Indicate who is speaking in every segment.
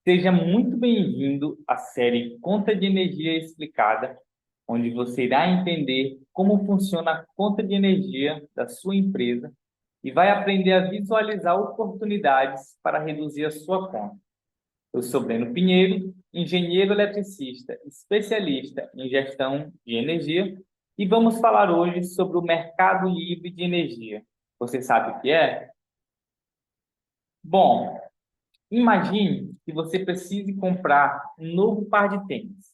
Speaker 1: Seja muito bem-vindo à série Conta de Energia Explicada, onde você irá entender como funciona a conta de energia da sua empresa e vai aprender a visualizar oportunidades para reduzir a sua conta. Eu sou Breno Pinheiro, engenheiro eletricista, especialista em gestão de energia, e vamos falar hoje sobre o mercado livre de energia. Você sabe o que é? Bom, imagine que você precise comprar um novo par de tênis.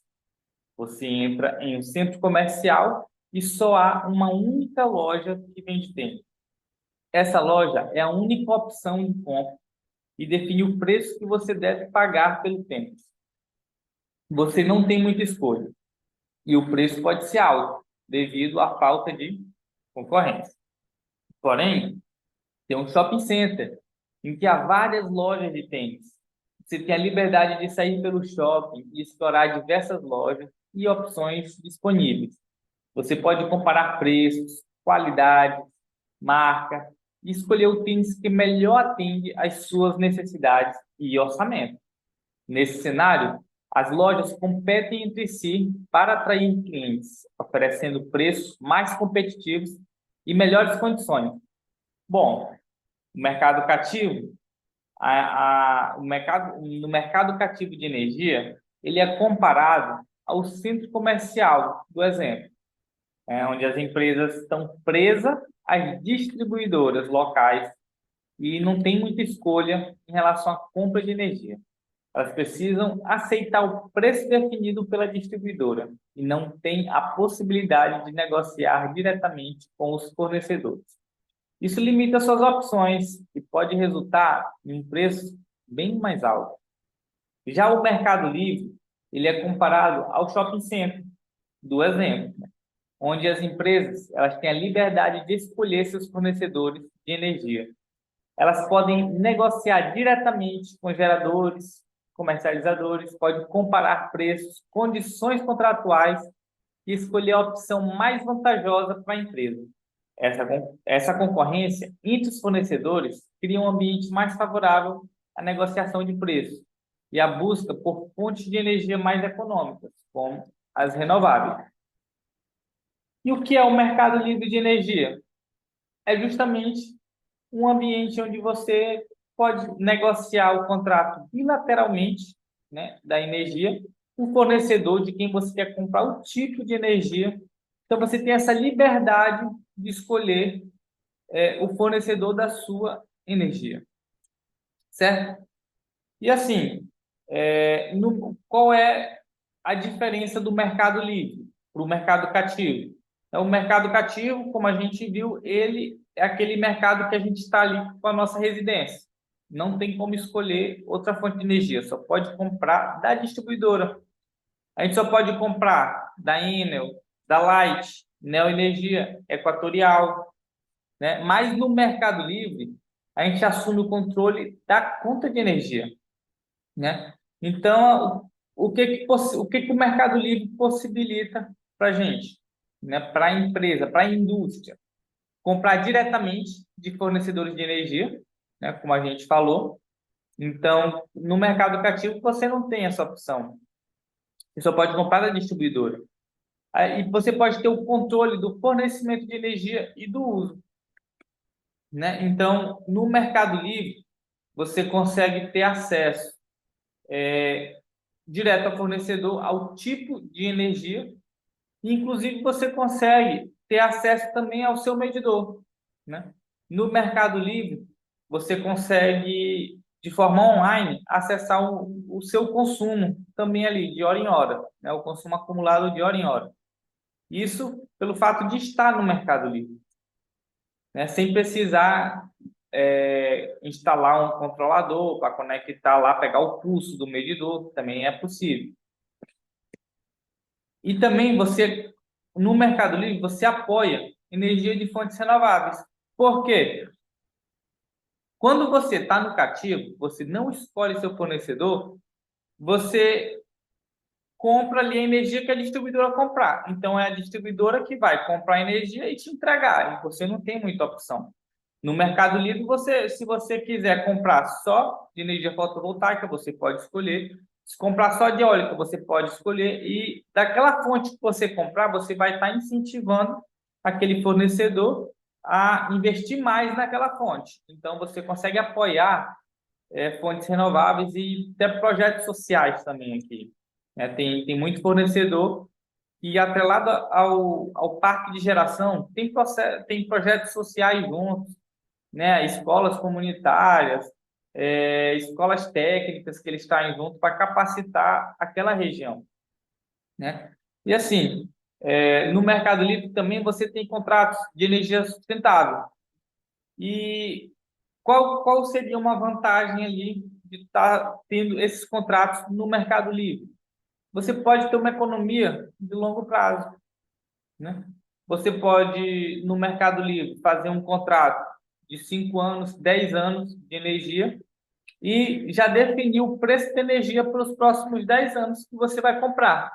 Speaker 1: Você entra em um centro comercial e só há uma única loja que vende tênis. Essa loja é a única opção de compra e define o preço que você deve pagar pelo tênis. Você não tem muita escolha e o preço pode ser alto devido à falta de concorrência. Porém, tem um shopping center em que há várias lojas de tênis. Você tem a liberdade de sair pelo shopping e explorar diversas lojas e opções disponíveis. Você pode comparar preços, qualidade, marca e escolher o tênis que melhor atende às suas necessidades e orçamento. Nesse cenário, as lojas competem entre si para atrair clientes, oferecendo preços mais competitivos e melhores condições. Bom, o mercado cativo, no mercado cativo de energia, ele é comparado ao centro comercial, do exemplo, onde as empresas estão presas às distribuidoras locais e não tem muita escolha em relação à compra de energia. Elas precisam aceitar o preço definido pela distribuidora e não tem a possibilidade de negociar diretamente com os fornecedores. Isso limita suas opções e pode resultar em um preço bem mais alto. Já o Mercado Livre, ele é comparado ao shopping center, do exemplo, né? Onde as empresas elas têm a liberdade de escolher seus fornecedores de energia. Elas podem negociar diretamente com geradores, comercializadores, podem comparar preços, condições contratuais e escolher a opção mais vantajosa para a empresa. Essa concorrência entre os fornecedores cria um ambiente mais favorável à negociação de preços e à busca por fontes de energia mais econômicas, como as renováveis. E o que é o mercado livre de energia? É justamente um ambiente onde você pode negociar o contrato bilateralmente, né, da energia, o fornecedor de quem você quer comprar o tipo de energia. Então, você tem essa liberdade de escolher o fornecedor da sua energia, certo? E assim, qual é a diferença do mercado livre para o mercado cativo? Então, o mercado cativo, como a gente viu, ele é aquele mercado que a gente está ali com a nossa residência. Não tem como escolher outra fonte de energia, só pode comprar da distribuidora. A gente só pode comprar da Enel, da Light, Neoenergia, Equatorial, né? Mas no Mercado Livre, a gente assume o controle da conta de energia, né? Então, o que o Mercado Livre possibilita para a gente, né? Para a empresa, para a indústria, comprar diretamente de fornecedores de energia, né? Como a gente falou. Então, no mercado cativo, você não tem essa opção. Você só pode comprar da distribuidora. Aí você pode ter o controle do fornecimento de energia e do uso, né? Então, no Mercado Livre, você consegue ter acesso direto ao fornecedor, ao tipo de energia, e inclusive você consegue ter acesso também ao seu medidor, né? No Mercado Livre, você consegue, de forma online, acessar o seu consumo também ali, de hora em hora, né? O consumo acumulado de hora em hora. Isso pelo fato de estar no Mercado Livre, né? Sem precisar instalar um controlador para conectar lá, pegar o pulso do medidor, também é possível. E também você, no Mercado Livre, você apoia energia de fontes renováveis. Por quê? Quando você está no cativo, você não escolhe seu fornecedor, você compra ali a energia que a distribuidora comprar. Então, é a distribuidora que vai comprar a energia e te entregar, e você não tem muita opção. No Mercado Livre, se você quiser comprar só de energia fotovoltaica, você pode escolher. Se comprar só de eólica, você pode escolher. E daquela fonte que você comprar, você vai estar incentivando aquele fornecedor a investir mais naquela fonte. Então, você consegue apoiar fontes renováveis e até projetos sociais também aqui. Né? Tem muito fornecedor e atrelado ao parque de geração, tem projetos sociais juntos, né? Escolas comunitárias, escolas técnicas que eles estão junto para capacitar aquela região, né? E assim, no Mercado Livre também você tem contratos de energia sustentável. E qual seria uma vantagem ali de estar tendo esses contratos no Mercado Livre? Você pode ter uma economia de longo prazo, né? Você pode, no Mercado Livre, fazer um contrato de 5 anos, 10 anos de energia e já definir o preço da energia para os próximos 10 anos que você vai comprar,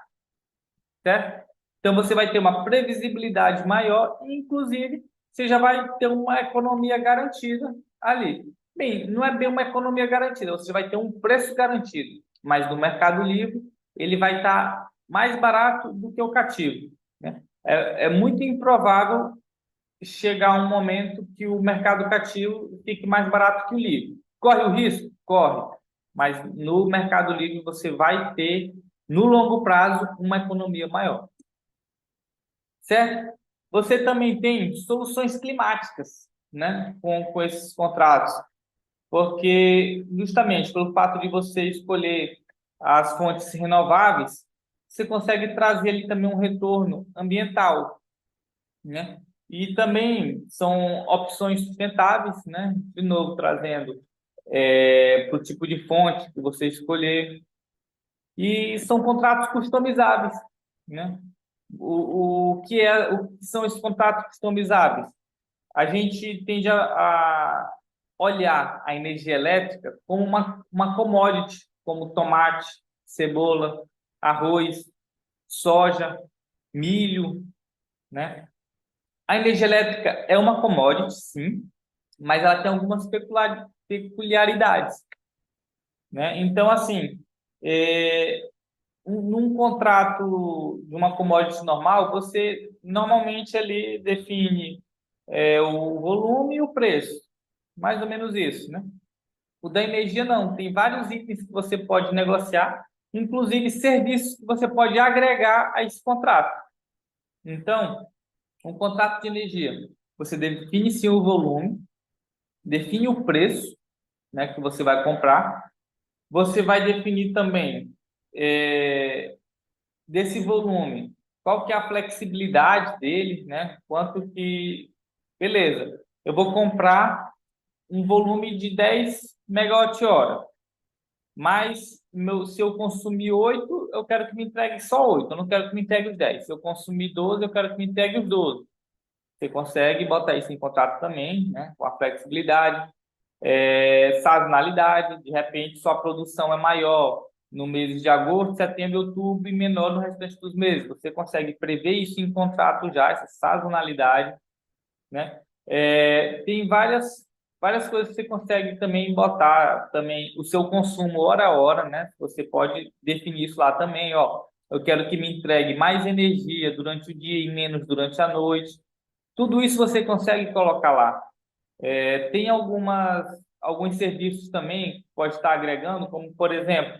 Speaker 1: certo? Então, você vai ter uma previsibilidade maior e, inclusive, você já vai ter uma economia garantida ali. Bem, não é bem uma economia garantida, você vai ter um preço garantido, mas no Mercado Livre ele vai estar mais barato do que o cativo, né? É muito improvável chegar um momento que o mercado cativo fique mais barato que o livre. Corre o risco? Corre. Mas no Mercado Livre você vai ter, no longo prazo, uma economia maior. Certo? Você também tem soluções climáticas, né, com esses contratos, porque justamente pelo fato de você escolher as fontes renováveis, você consegue trazer ali também um retorno ambiental, né? E também são opções sustentáveis, né? De novo, trazendo para o tipo de fonte que você escolher. E são contratos customizáveis, né? O que são esses contratos customizáveis? A gente tende a olhar a energia elétrica como uma commodity, como tomate, cebola, arroz, soja, milho, né? A energia elétrica é uma commodity, sim, mas ela tem algumas peculiaridades, né? Então, assim, é, num contrato de uma commodity normal, você normalmente ali define o volume e o preço, mais ou menos isso, né? O da energia não, tem vários itens que você pode negociar, inclusive serviços que você pode agregar a esse contrato. Então, um contrato de energia, você define sim o volume, define o preço, né, que você vai comprar, você vai definir também desse volume, qual que é a flexibilidade dele, né? Quanto que, beleza, eu vou comprar um volume de 10 megawatt-hora, mas se eu consumir 8, eu quero que me entregue só 8, eu não quero que me entregue os 10. Se eu consumir 12, eu quero que me entregue os 12. Você consegue botar isso em contrato também, né? Com a flexibilidade, sazonalidade, de repente sua produção é maior no mês de agosto, setembro e outubro e menor no restante dos meses. Você consegue prever isso em contrato já, essa sazonalidade, né? Tem várias coisas que você consegue também botar também o seu consumo hora a hora, né? Você pode definir isso lá também, ó. Eu quero que me entregue mais energia durante o dia e menos durante a noite. Tudo isso você consegue colocar lá. Tem alguns serviços também que pode estar agregando, como, por exemplo,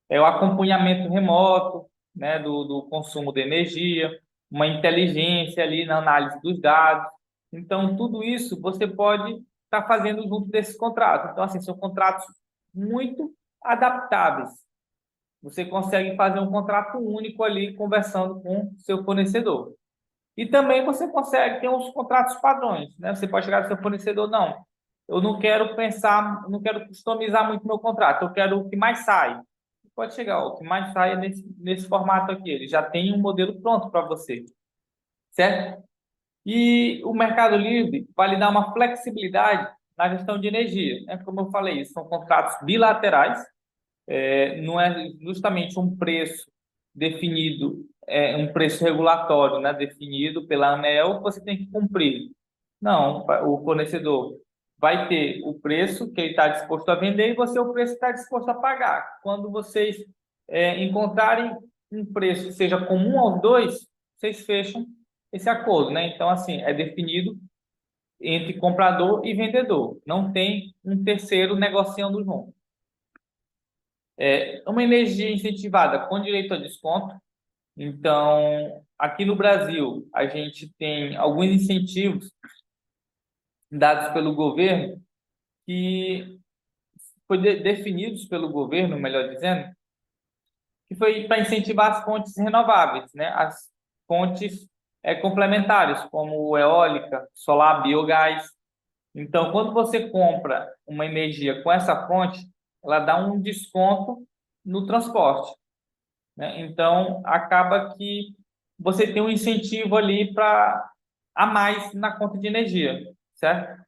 Speaker 1: o acompanhamento remoto, né, do consumo de energia, uma inteligência ali na análise dos dados. Então, tudo isso você pode estar fazendo junto desse contrato. Então, assim, são contratos muito adaptáveis. Você consegue fazer um contrato único ali conversando com o seu fornecedor. E também você consegue ter uns contratos padrões, né? Você pode chegar ao seu fornecedor, não, eu não quero pensar, não quero customizar muito meu contrato, eu quero o que mais sai. Pode chegar, o que mais sai é nesse formato aqui, ele já tem um modelo pronto para você, certo? E o Mercado Livre vai lhe dar uma flexibilidade na gestão de energia, né? Como eu falei, são contratos bilaterais, não é justamente um preço definido, um preço regulatório, né, definido pela ANEEL, que você tem que cumprir. Não, o fornecedor. vai ter o preço que ele está disposto a vender e você o preço que está disposto a pagar. Quando vocês encontrarem um preço que seja comum aos dois, vocês fecham esse acordo, né? Então, assim, é definido entre comprador e vendedor. Não tem um terceiro negociando junto. Uma energia incentivada com direito a desconto. Então, aqui no Brasil, a gente tem alguns incentivos dados pelo governo que foi definidos pelo governo, melhor dizendo, que foi para incentivar as fontes renováveis, né? As fontes complementares, como eólica, solar, biogás. Então, quando você compra uma energia com essa fonte, ela dá um desconto no transporte, né? Então, acaba que você tem um incentivo ali para a mais na conta de energia, certo?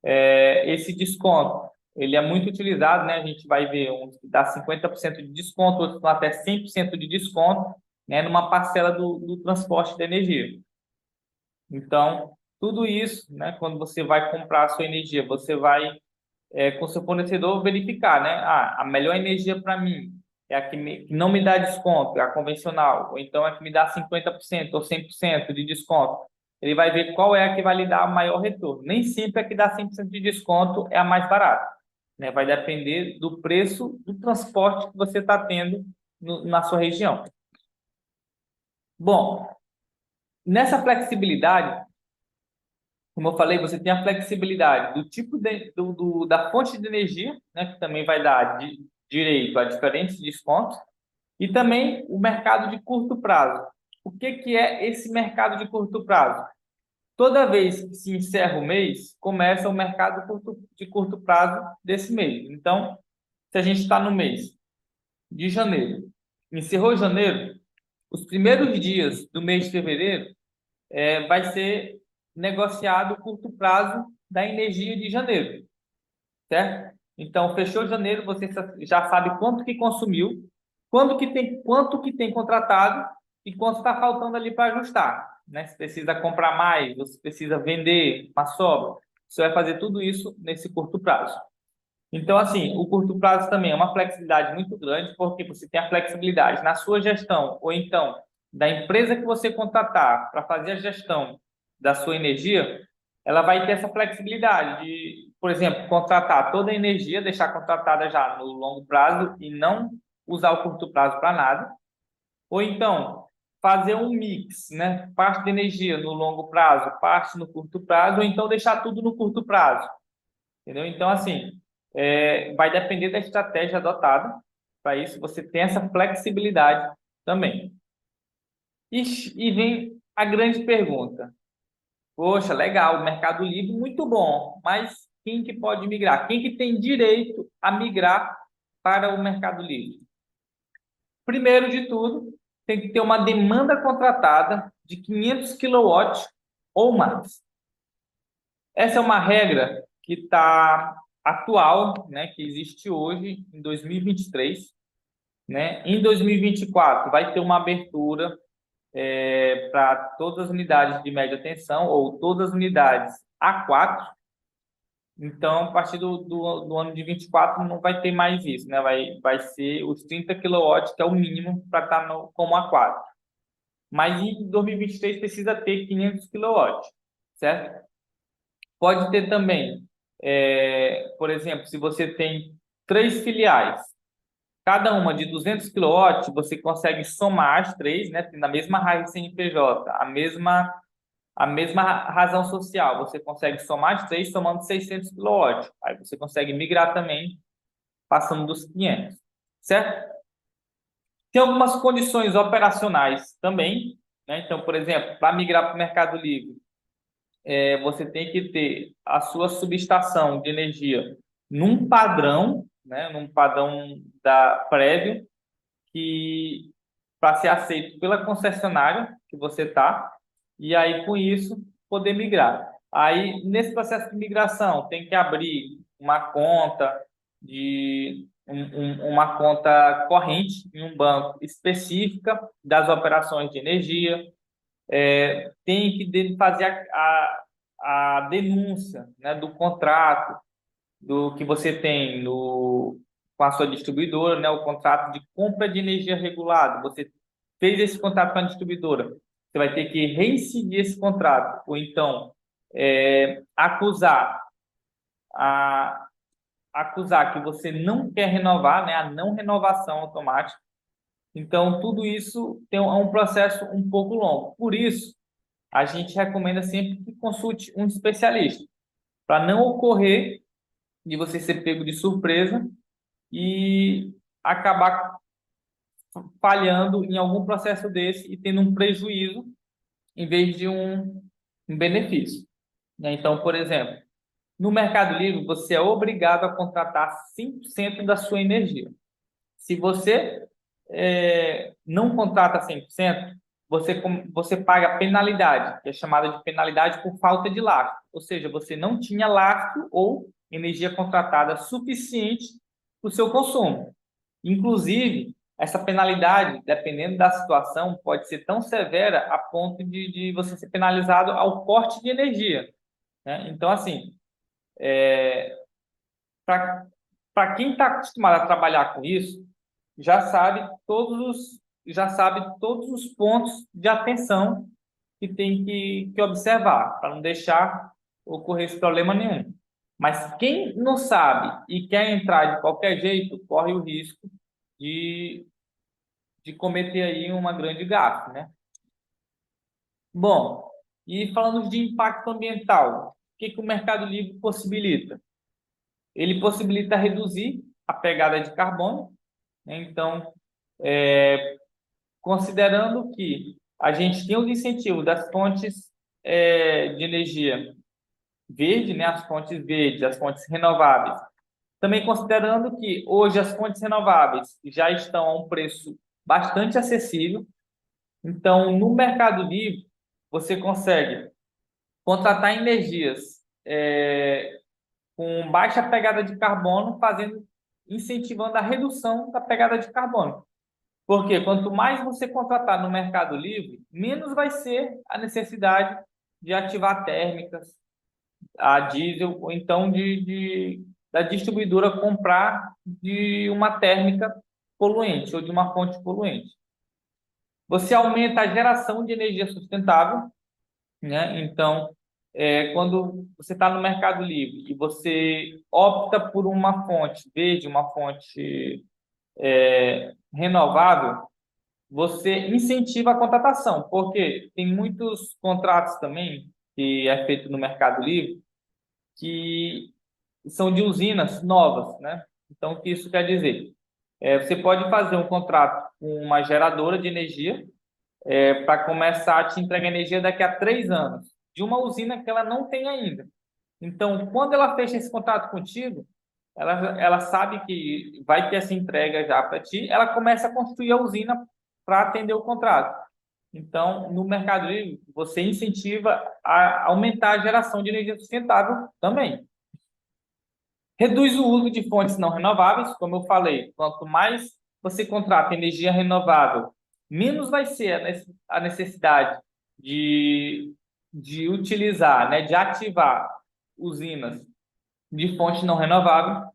Speaker 1: Esse desconto, ele é muito utilizado, né? A gente vai ver uns que dá 50% de desconto, outros com até 100% de desconto, né? Numa parcela do transporte da energia. Então, tudo isso, né? Quando você vai comprar a sua energia, você vai, com seu fornecedor, verificar, né? A melhor energia para mim é a que não me dá desconto, é a convencional, ou então é a que me dá 50% ou 100% de desconto. Ele vai ver qual é a que vai lhe dar maior retorno. Nem sempre a que dá 100% de desconto é a mais barata, né? Vai depender do preço do transporte que você está tendo na sua região. Bom, nessa flexibilidade, como eu falei, você tem a flexibilidade do tipo da fonte de energia, né, que também vai dar direito a diferentes descontos, e também o mercado de curto prazo. O que é esse mercado de curto prazo? Toda vez que se encerra o mês, começa o mercado de curto prazo desse mês. Então, se a gente está no mês de janeiro, encerrou janeiro, os primeiros dias do mês de fevereiro vai ser negociado o curto prazo da energia de janeiro, certo? Então, fechou janeiro, você já sabe quanto que consumiu, quanto que tem contratado e quanto está faltando ali para ajustar, né? Se precisa comprar mais, você precisa vender uma sobra, você vai fazer tudo isso nesse curto prazo. Então, assim, o curto prazo também é uma flexibilidade muito grande, porque você tem a flexibilidade na sua gestão, ou então da empresa que você contratar para fazer a gestão da sua energia, ela vai ter essa flexibilidade de, por exemplo, contratar toda a energia, deixar contratada já no longo prazo e não usar o curto prazo para nada, ou então fazer um mix, né? Parte da energia no longo prazo, parte no curto prazo, ou então deixar tudo no curto prazo, entendeu? Então, assim, vai depender da estratégia adotada. Para isso, você tem essa flexibilidade também. E vem a grande pergunta. Poxa, legal, Mercado Livre, muito bom, mas quem que pode migrar? Quem que tem direito a migrar para o Mercado Livre? Primeiro de tudo, tem que ter uma demanda contratada de 500 quilowatts ou mais. Essa é uma regra que está atual, né, que existe hoje em 2023, né? Em 2024 vai ter uma abertura para todas as unidades de média tensão ou todas as unidades A4. Então, a partir do ano de 24 não vai ter mais isso, né? Vai ser os 30 quilowatts, que é o mínimo para estar como A4. Mas em 2023 precisa ter 500 quilowatts, certo? Pode ter também, por exemplo, se você tem 3 filiais, cada uma de 200 quilowatts, você consegue somar as três, né? Na mesma raiz CNPJ, a mesma razão social, você consegue somar as três somando 600 quilowatts. Aí você consegue migrar também, passando dos 500, certo? Tem algumas condições operacionais também, né? Então, por exemplo, para migrar para o Mercado Livre, você tem que ter a sua subestação de energia num padrão, né? Num padrão da prévio, que para ser aceito pela concessionária que você está, e aí com isso poder migrar. Aí nesse processo de migração tem que abrir uma conta uma conta corrente em um banco específica das operações de energia, tem que fazer a denúncia, né, do contrato do que você tem com a sua distribuidora, né, o contrato de compra de energia regulada. Você fez esse contrato com a distribuidora, você vai ter que reincidir esse contrato, ou então acusar a acusar que você não quer renovar, né, a não renovação automática. Então, tudo isso é um processo um pouco longo. Por isso, a gente recomenda sempre que consulte um especialista, para não ocorrer de você ser pego de surpresa e acabar falhando em algum processo desse e tendo um prejuízo em vez de um benefício, né? Então, por exemplo, no Mercado Livre, você é obrigado a contratar 100% da sua energia. Se você não contrata 100%, você paga penalidade, que é chamada de penalidade por falta de lastro. Ou seja, você não tinha lastro ou energia contratada suficiente para o seu consumo. Inclusive, essa penalidade, dependendo da situação, pode ser tão severa a ponto de você ser penalizado ao corte de energia, né? Então, assim, para quem está acostumado a trabalhar com isso, já sabe todos os pontos de atenção que tem que observar, para não deixar ocorrer esse problema nenhum. Mas quem não sabe e quer entrar de qualquer jeito, corre o risco de, de cometer aí uma grande gafe, né? Bom, e falando de impacto ambiental, o que o Mercado Livre possibilita? Ele possibilita reduzir a pegada de carbono, né? Então, considerando que a gente tem os incentivos das fontes de energia verde, né? As fontes verdes, as fontes renováveis. Também considerando que hoje as fontes renováveis já estão a um preço bastante acessível. Então, no Mercado Livre, você consegue contratar energias com baixa pegada de carbono, incentivando a redução da pegada de carbono. Porque quanto mais você contratar no Mercado Livre, menos vai ser a necessidade de ativar térmicas, a diesel, ou então da distribuidora comprar de uma térmica poluente ou de uma fonte poluente. Você aumenta a geração de energia sustentável, né? Então, quando você está no Mercado Livre e você opta por uma fonte verde, uma fonte renovável, você incentiva a contratação, porque tem muitos contratos também que é feito no Mercado Livre que são de usinas novas, né? Então, o que isso quer dizer? Você pode fazer um contrato com uma geradora de energia para começar a te entregar energia daqui a 3 anos, de uma usina que ela não tem ainda. Então, quando ela fecha esse contrato contigo, ela sabe que vai ter essa entrega já para ti, ela começa a construir a usina para atender o contrato. Então, no Mercado Livre, você incentiva a aumentar a geração de energia sustentável também. Reduz o uso de fontes não renováveis, como eu falei, quanto mais você contrata energia renovável, menos vai ser a necessidade de utilizar, né, de ativar usinas de fonte não renovável.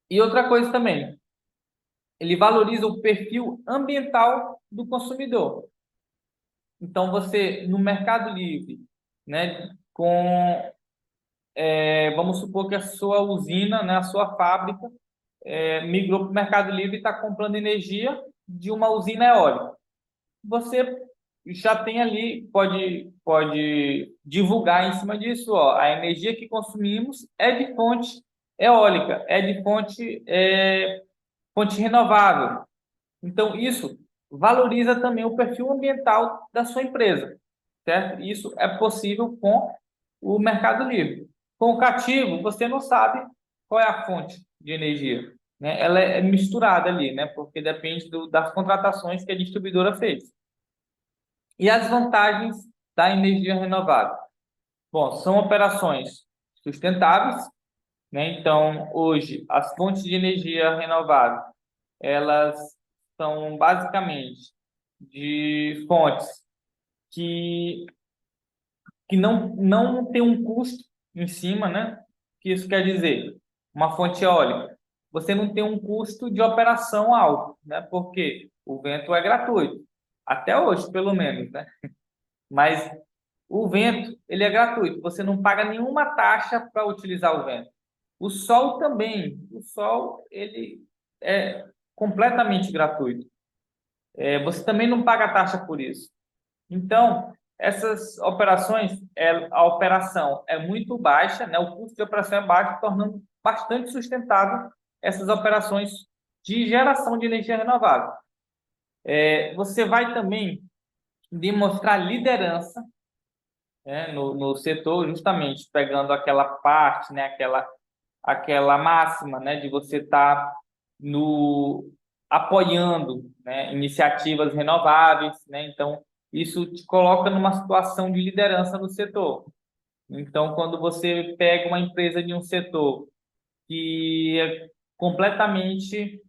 Speaker 1: E outra coisa também, ele valoriza o perfil ambiental do consumidor. Então, você, no Mercado Livre, né, vamos supor que a sua usina, né, a sua fábrica, migrou para o Mercado Livre e está comprando energia de uma usina eólica. Você já tem ali, pode divulgar em cima disso, ó, a energia que consumimos é de fonte eólica, é de fonte renovável. Então, isso valoriza também o perfil ambiental da sua empresa, certo? Isso é possível com o Mercado Livre. Com o cativo, você não sabe qual é a fonte de energia, né? Ela é misturada ali, né? Porque depende das contratações que a distribuidora fez. E as vantagens da energia renovável? Bom, são operações sustentáveis, né? Então, hoje, as fontes de energia renovável, elas são basicamente de fontes que que não tem um custo em cima, né? O que isso quer dizer? Uma fonte eólica. Você não tem um custo de operação alto, né? Porque o vento é gratuito. Até hoje, pelo menos, né? Mas o vento, ele é gratuito. Você não paga nenhuma taxa para utilizar o vento. O sol também. O sol, ele é completamente gratuito. Você também não paga taxa por isso. Então, essas operações, a operação é muito baixa, né? O custo de operação é baixo, tornando bastante sustentável essas operações de geração de energia renovável. Você vai também demonstrar liderança, né, no setor, justamente pegando aquela parte, né, aquela máxima, né, de você estar no apoiando, né, iniciativas renováveis, né? Então, isso te coloca numa situação de liderança no setor. Então, quando você pega uma empresa de um setor que é completamente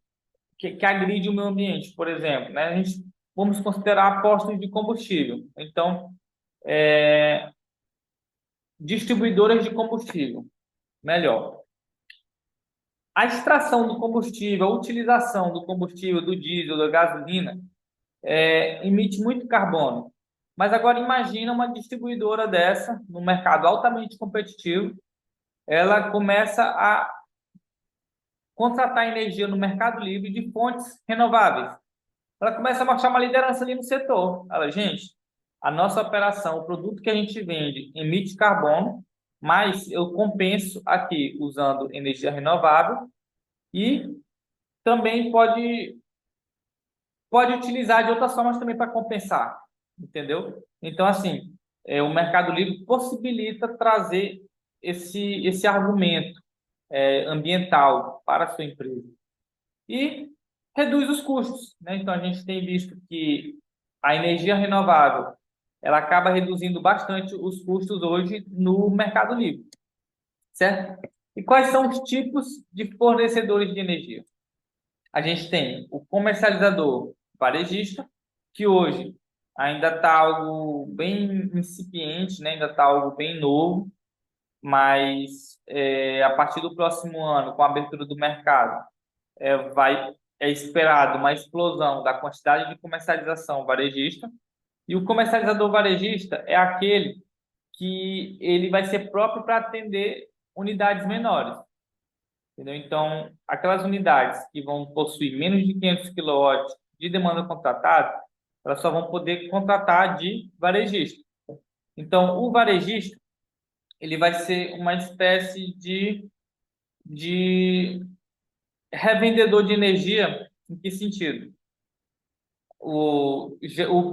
Speaker 1: que agride o meio ambiente, por exemplo, né? A gente vamos considerar postos de combustível. Então, distribuidoras de combustível, melhor. A extração do combustível, a utilização do combustível, do diesel, da gasolina, emite muito carbono. Mas agora imagina uma distribuidora dessa, no mercado altamente competitivo, ela começa a contratar energia no Mercado Livre de fontes renováveis. Ela começa a mostrar uma liderança ali no setor. Ela, gente, a nossa operação, o produto que a gente vende emite carbono, mas eu compenso aqui usando energia renovável e também pode utilizar de outras formas também para compensar, entendeu? Então, assim, o Mercado Livre possibilita trazer esse argumento ambiental para a sua empresa e reduz os custos, né? Então, a gente tem visto que a energia renovável ela acaba reduzindo bastante os custos hoje no Mercado Livre, certo? E quais são os tipos de fornecedores de energia? A gente tem o comercializador varejista, que hoje ainda está algo bem incipiente, né? Ainda está algo bem novo, mas a partir do próximo ano, com a abertura do mercado, é esperado uma explosão da quantidade de comercialização varejista. E o comercializador varejista é aquele que ele vai ser próprio para atender unidades menores. Entendeu? Então, aquelas unidades que vão possuir menos de 500 quilowatts de demanda contratada, elas só vão poder contratar de varejista. Então, o varejista ele vai ser uma espécie de revendedor de energia. Em que sentido? O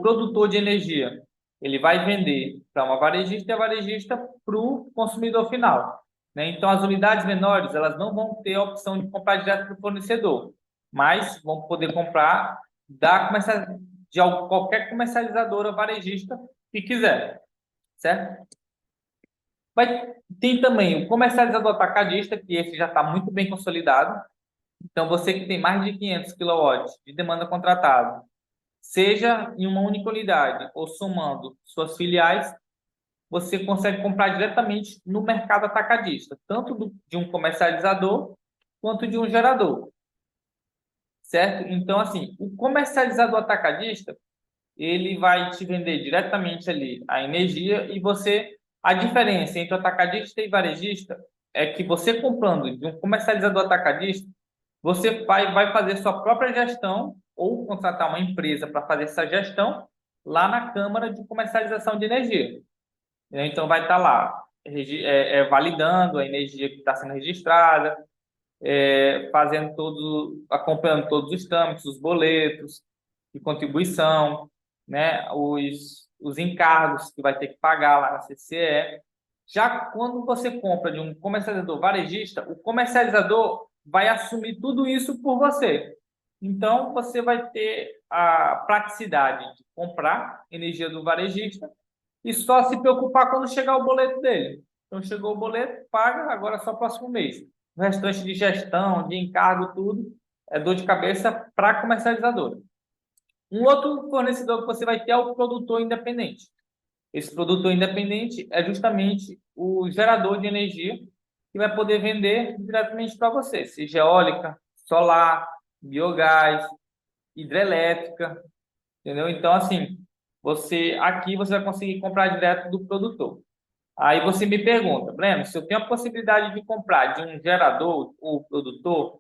Speaker 1: produtor de energia ele vai vender para uma varejista e a varejista para o consumidor final, né? Então, as unidades menores elas não vão ter a opção de comprar direto do fornecedor, mas vão poder comprar qualquer comercializadora varejista que quiser, certo? Tem também o comercializador atacadista, que esse já está muito bem consolidado. Então, você que tem mais de 500 quilowatts de demanda contratada, seja em uma única unidade ou somando suas filiais, você consegue comprar diretamente no mercado atacadista, tanto de um comercializador quanto de um gerador, certo? Então, assim, o comercializador atacadista, ele vai te vender diretamente ali a energia e a diferença entre o atacadista e varejista é que você comprando de um comercializador atacadista, você vai fazer sua própria gestão ou contratar uma empresa para fazer essa gestão lá na Câmara de Comercialização de Energia. Então, vai estar lá validando a energia que está sendo registrada, acompanhando todos os trâmites, os boletos de contribuição, né, os encargos que vai ter que pagar lá na CCE. Já quando você compra de um comercializador varejista, o comercializador vai assumir tudo isso por você. Então, você vai ter a praticidade de comprar energia do varejista e só se preocupar quando chegar o boleto dele. Então, chegou o boleto, paga, agora é só o próximo mês. O restante de gestão, de encargo, tudo, é dor de cabeça para a comercializadora. Um outro fornecedor que você vai ter é o produtor independente. Esse produtor independente é justamente o gerador de energia que vai poder vender diretamente para você, seja eólica, solar, biogás, hidrelétrica, entendeu? Então, assim, você vai conseguir comprar direto do produtor. Aí você me pergunta, Breno, se eu tenho a possibilidade de comprar de um gerador ou produtor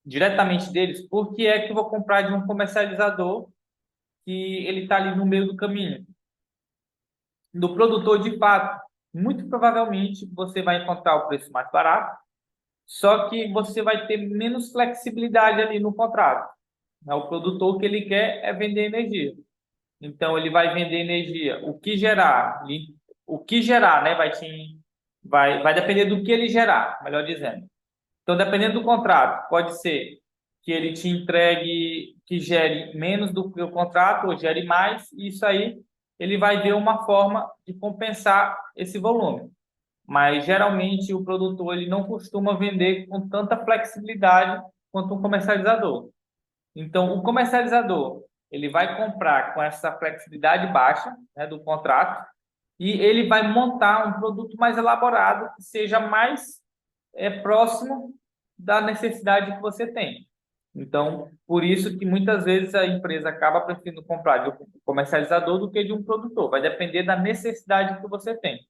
Speaker 1: diretamente deles, por que é que eu vou comprar de um comercializador que ele está ali no meio do caminho? Do produtor, de fato, muito provavelmente você vai encontrar o preço mais barato, só que você vai ter menos flexibilidade ali no contrato. Né? O produtor, o que ele quer é vender energia. Então ele vai vender energia, o que gerar, né, vai depender do que ele gerar, melhor dizendo. Então, dependendo do contrato, pode ser que ele te entregue, que gere menos do que o contrato ou gere mais, e isso aí ele vai ver uma forma de compensar esse volume. Mas geralmente o produtor ele não costuma vender com tanta flexibilidade quanto um comercializador. Então, o comercializador ele vai comprar com essa flexibilidade baixa, né, do contrato e ele vai montar um produto mais elaborado que seja mais próximo da necessidade que você tem. Então, por isso que muitas vezes a empresa acaba preferindo comprar de um comercializador do que de um produtor. Vai depender da necessidade que você tem.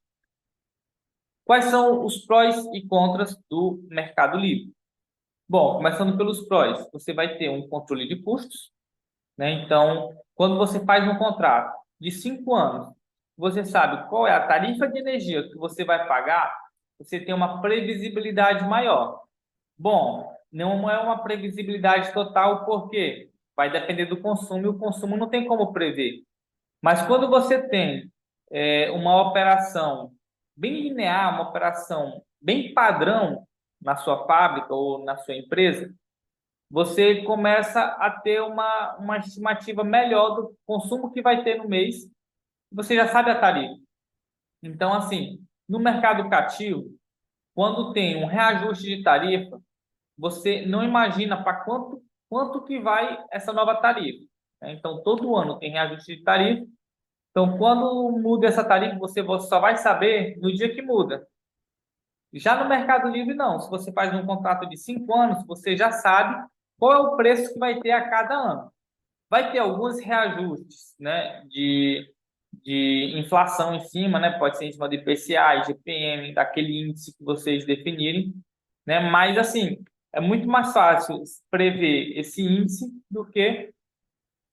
Speaker 1: Quais são os prós e contras do Mercado Livre? Bom, começando pelos prós, você vai ter um controle de custos, né? Então, quando você faz um contrato de 5 anos, você sabe qual é a tarifa de energia que você vai pagar, você tem uma previsibilidade maior. Bom, não é uma previsibilidade total, porque vai depender do consumo e o consumo não tem como prever. Mas quando você tem uma operação bem linear, uma operação bem padrão na sua fábrica ou na sua empresa, você começa a ter uma estimativa melhor do consumo que vai ter no mês. Você já sabe a tarifa. Então, assim, no mercado cativo, quando tem um reajuste de tarifa, você não imagina para quanto que vai essa nova tarifa. Né? Então, todo ano tem reajuste de tarifa. Então, quando muda essa tarifa, você só vai saber no dia que muda. Já no Mercado Livre, não. Se você faz um contrato de 5 anos, você já sabe qual é o preço que vai ter a cada ano. Vai ter alguns reajustes, né, de inflação em cima, né? Pode ser em cima de IPCA, IGPM, daquele índice que vocês definirem, né? Mas, assim, é muito mais fácil prever esse índice do que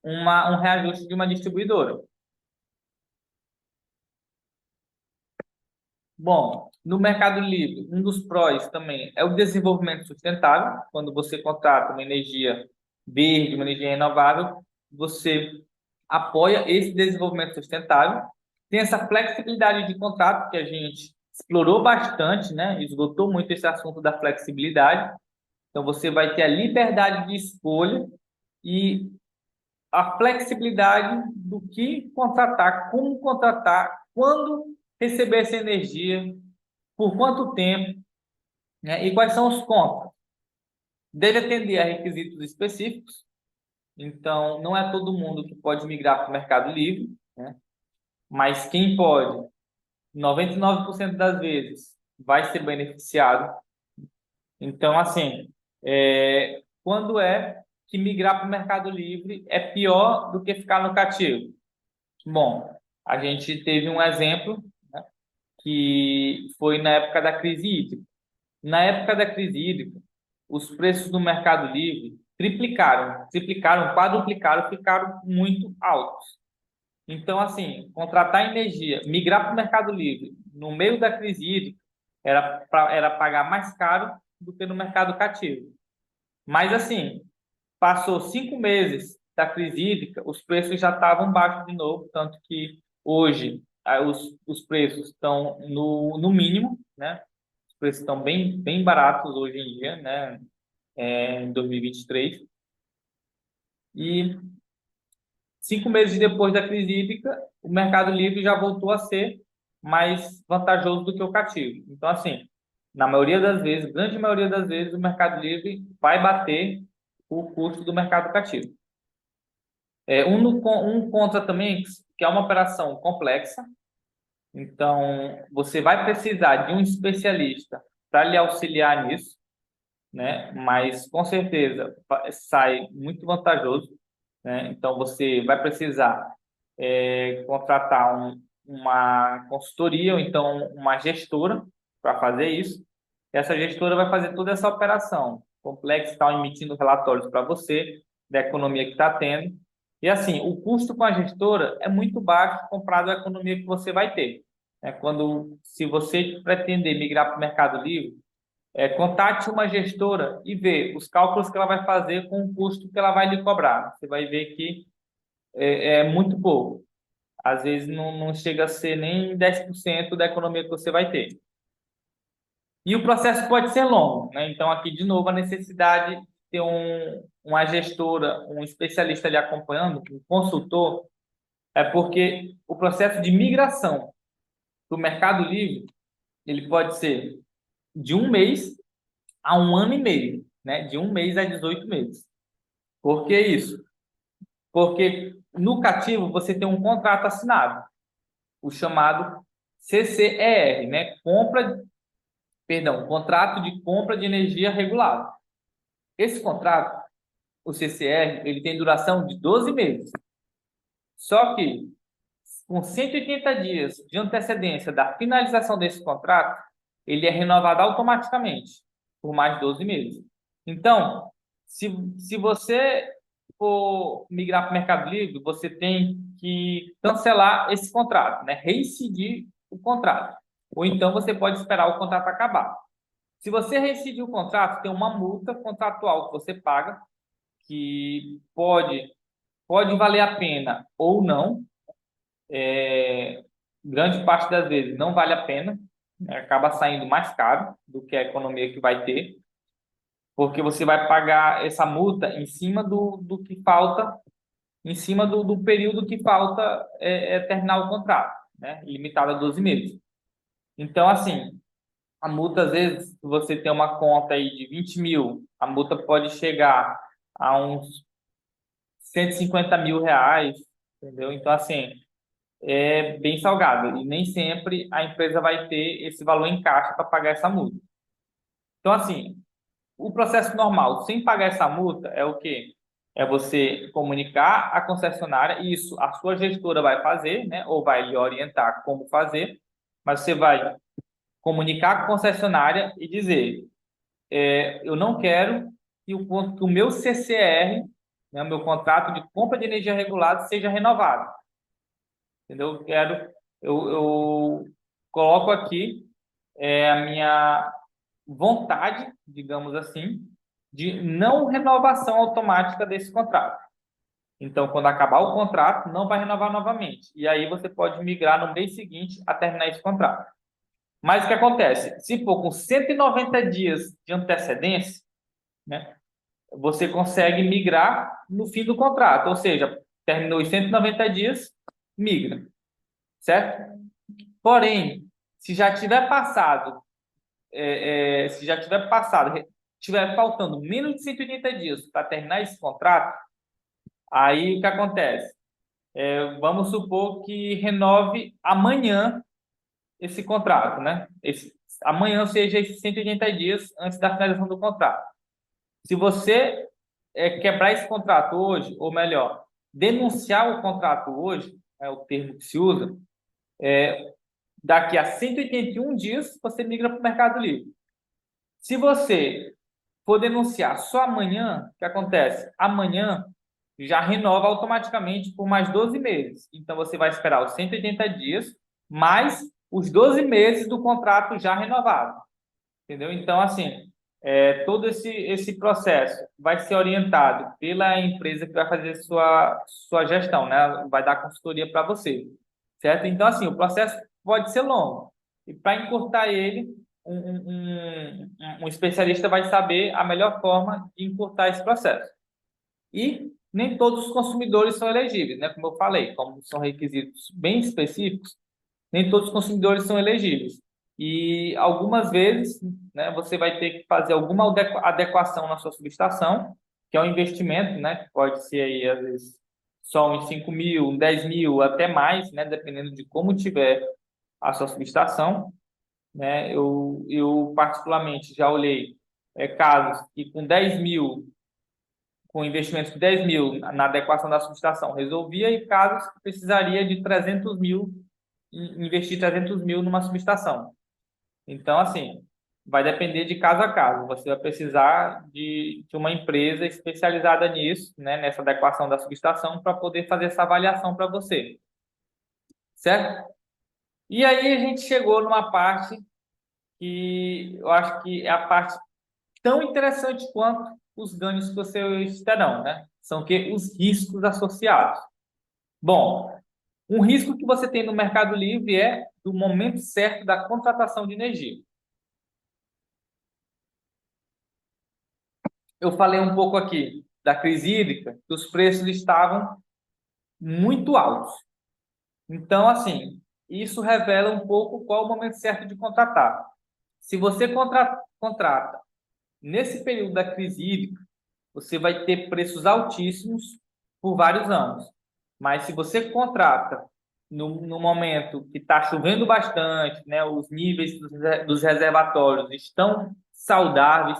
Speaker 1: um reajuste de uma distribuidora. Bom, no Mercado Livre, um dos prós também é o desenvolvimento sustentável. Quando você contrata uma energia verde, uma energia renovável, você apoia esse desenvolvimento sustentável. Tem essa flexibilidade de contrato que a gente explorou bastante, né? Esgotou muito esse assunto da flexibilidade. Então, você vai ter a liberdade de escolha e a flexibilidade do que contratar, como contratar, quando receber essa energia, por quanto tempo, né? E quais são os contras. Deve atender a requisitos específicos, então não é todo mundo que pode migrar para o Mercado Livre, né? Mas quem pode, 99% das vezes, vai ser beneficiado. Então, assim, quando é que migrar para o Mercado Livre é pior do que ficar no cativo? Bom, a gente teve um exemplo, né, que foi na época da crise hídrica. Na época da crise hídrica, os preços do Mercado Livre triplicaram, quadruplicaram, ficaram muito altos. Então, assim, contratar energia, migrar para o Mercado Livre no meio da crise hídrica era pagar mais caro do que no mercado cativo. Mas, assim, passou 5 meses da crise hídrica, os preços já estavam baixos de novo, tanto que hoje os preços estão no mínimo, né? Os preços estão bem baratos hoje em dia, né? Em 2023. E 5 meses depois da crise hídrica, o Mercado Livre já voltou a ser mais vantajoso do que o cativo. Então, assim, na maioria das vezes, grande maioria das vezes, o Mercado Livre vai bater o custo do mercado cativo. Um contra também, que é uma operação complexa. Então, você vai precisar de um especialista para lhe auxiliar nisso, né? Mas com certeza sai muito vantajoso, né? Então, você vai precisar contratar uma consultoria ou então uma gestora para fazer isso. Essa gestora vai fazer toda essa operação complexa, está emitindo relatórios para você da economia que está tendo. E assim, o custo com a gestora é muito baixo comparado à economia que você vai ter. Se você pretender migrar para o Mercado Livre, contate uma gestora e vê os cálculos que ela vai fazer com o custo que ela vai lhe cobrar. Você vai ver que é muito pouco. Às vezes não chega a ser nem 10% da economia que você vai ter. E o processo pode ser longo, né? Então, aqui, de novo, a necessidade de ter uma gestora, um especialista ali acompanhando, um consultor, é porque o processo de migração do Mercado Livre, ele pode ser de 1 mês a 1 ano e meio, né? De 1 mês a 18 meses. Por que isso? Porque no cativo você tem um contrato assinado, o chamado CCER, né? Contrato de compra de energia regulado. Esse contrato, o CCR, ele tem duração de 12 meses. Só que, com 180 dias de antecedência da finalização desse contrato, ele é renovado automaticamente por mais 12 meses. Então, se você for migrar para o Mercado Livre, você tem que cancelar esse contrato, né? Reincidir o contrato. Ou então você pode esperar o contrato acabar. Se você rescindir o contrato, tem uma multa contratual que você paga, que pode valer a pena ou não. Grande parte das vezes não vale a pena, né? Acaba saindo mais caro do que a economia que vai ter, porque você vai pagar essa multa em cima do que falta, em cima do período que falta terminar o contrato, né? Limitado a 12 meses. Então, assim, a multa, às vezes, se você tem uma conta aí de 20 mil, a multa pode chegar a uns 150 mil reais, entendeu? Então, assim, é bem salgado. E nem sempre a empresa vai ter esse valor em caixa para pagar essa multa. Então, assim, o processo normal, sem pagar essa multa, é o quê? É você comunicar à concessionária, e isso a sua gestora vai fazer, né? Ou vai lhe orientar como fazer, mas você vai comunicar com a concessionária e dizer: eu não quero que o meu CCR, né, o meu contrato de compra de energia regulada, seja renovado. Entendeu? Eu coloco aqui a minha vontade, digamos assim, de não renovação automática desse contrato. Então, quando acabar o contrato, não vai renovar novamente. E aí você pode migrar no mês seguinte a terminar esse contrato. Mas o que acontece? Se for com 190 dias de antecedência, né, você consegue migrar no fim do contrato. Ou seja, terminou os 190 dias, migra, certo? Porém, se já tiver passado, tiver faltando menos de 180 dias para terminar esse contrato, aí o que acontece? Vamos supor que renove amanhã esse contrato, né? Amanhã seja esses 180 dias antes da finalização do contrato. Se você quebrar esse contrato hoje, ou melhor, denunciar o contrato hoje, é o termo que se usa, daqui a 181 dias você migra para o Mercado Livre. Se você for denunciar só amanhã, o que acontece? Amanhã já renova automaticamente por mais 12 meses. Então você vai esperar os 180 dias mais os 12 meses do contrato já renovado. Entendeu? Então, assim, todo esse processo vai ser orientado pela empresa que vai fazer sua gestão, né? Vai dar consultoria para você, certo? Então, assim, o processo pode ser longo. E para encurtar ele, um especialista vai saber a melhor forma de encurtar esse processo. E nem todos os consumidores são elegíveis, né? Como eu falei, como são requisitos bem específicos, nem todos os consumidores são elegíveis. E algumas vezes, né, você vai ter que fazer alguma adequação na sua subestação, que é um investimento, né, que pode ser aí, às vezes, só uns 5 mil, 10 mil, até mais, né? Dependendo de como tiver a sua subestação, né? Eu particularmente já olhei casos que com 10 mil, com investimentos de 10 mil na adequação da subestação resolvia, e casos que precisaria de 300 mil, investir 300 mil numa subestação. Então, assim, vai depender de caso a caso. Você vai precisar de uma empresa especializada nisso, né, nessa adequação da subestação, para poder fazer essa avaliação para você, certo? E aí a gente chegou numa parte que eu acho que é a parte tão interessante quanto os ganhos que vocês terão, né? São que os riscos associados. Bom, um risco que você tem no Mercado Livre é do momento certo da contratação de energia. Eu falei um pouco aqui da crise hídrica, que os preços estavam muito altos. Então, assim, isso revela um pouco qual o momento certo de contratar. Se você contrata nesse período da crise hídrica, você vai ter preços altíssimos por vários anos. Mas se você contrata no momento que está chovendo bastante, né, os níveis dos reservatórios estão saudáveis,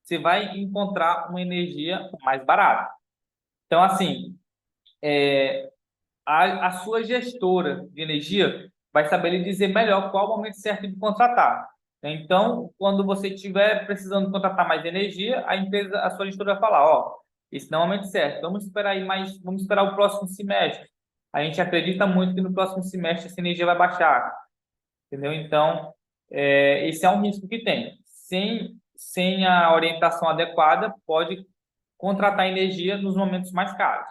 Speaker 1: você vai encontrar uma energia mais barata. Então, assim, a sua gestora de energia vai saber lhe dizer melhor qual o momento certo de contratar. Então, quando você estiver precisando contratar mais energia, a sua gestora vai falar, ó, esse não é o momento certo, vamos esperar aí mais, vamos esperar o próximo semestre. A gente acredita muito que no próximo semestre essa energia vai baixar, entendeu? Então, esse é um risco que tem. Sem a orientação adequada, pode contratar energia nos momentos mais caros.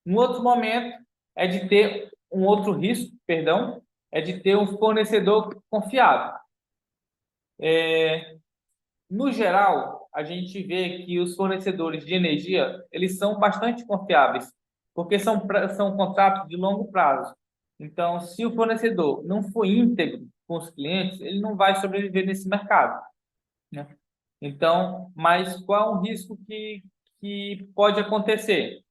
Speaker 1: Um outro momento é de ter um outro risco, perdão, é de ter um fornecedor confiável. No geral, a gente vê que os fornecedores de energia, eles são bastante confiáveis, porque são contratos de longo prazo. Então, se o fornecedor não for íntegro com os clientes, ele não vai sobreviver nesse mercado, né? Então, mas qual é um risco que pode acontecer?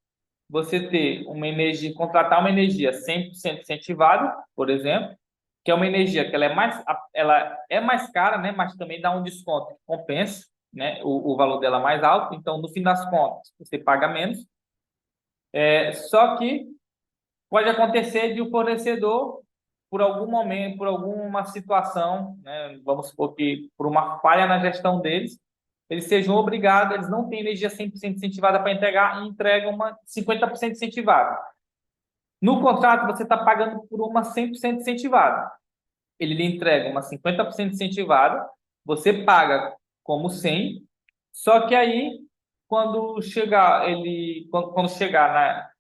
Speaker 1: Você ter uma energia, contratar uma energia 100% incentivada, por exemplo, que é uma energia que ela é mais cara, né, mas também dá um desconto que compensa, né, o valor dela mais alto. Então, no fim das contas, você paga menos. Só que pode acontecer de o fornecedor, por algum momento, por alguma situação, né, vamos supor que por uma falha na gestão deles, eles sejam obrigados, eles não têm energia 100% incentivada para entregar e entregam uma 50% incentivada. No contrato, você está pagando por uma 100% incentivada. Ele lhe entrega uma 50% incentivada, você paga como 100, só que aí, quando chegar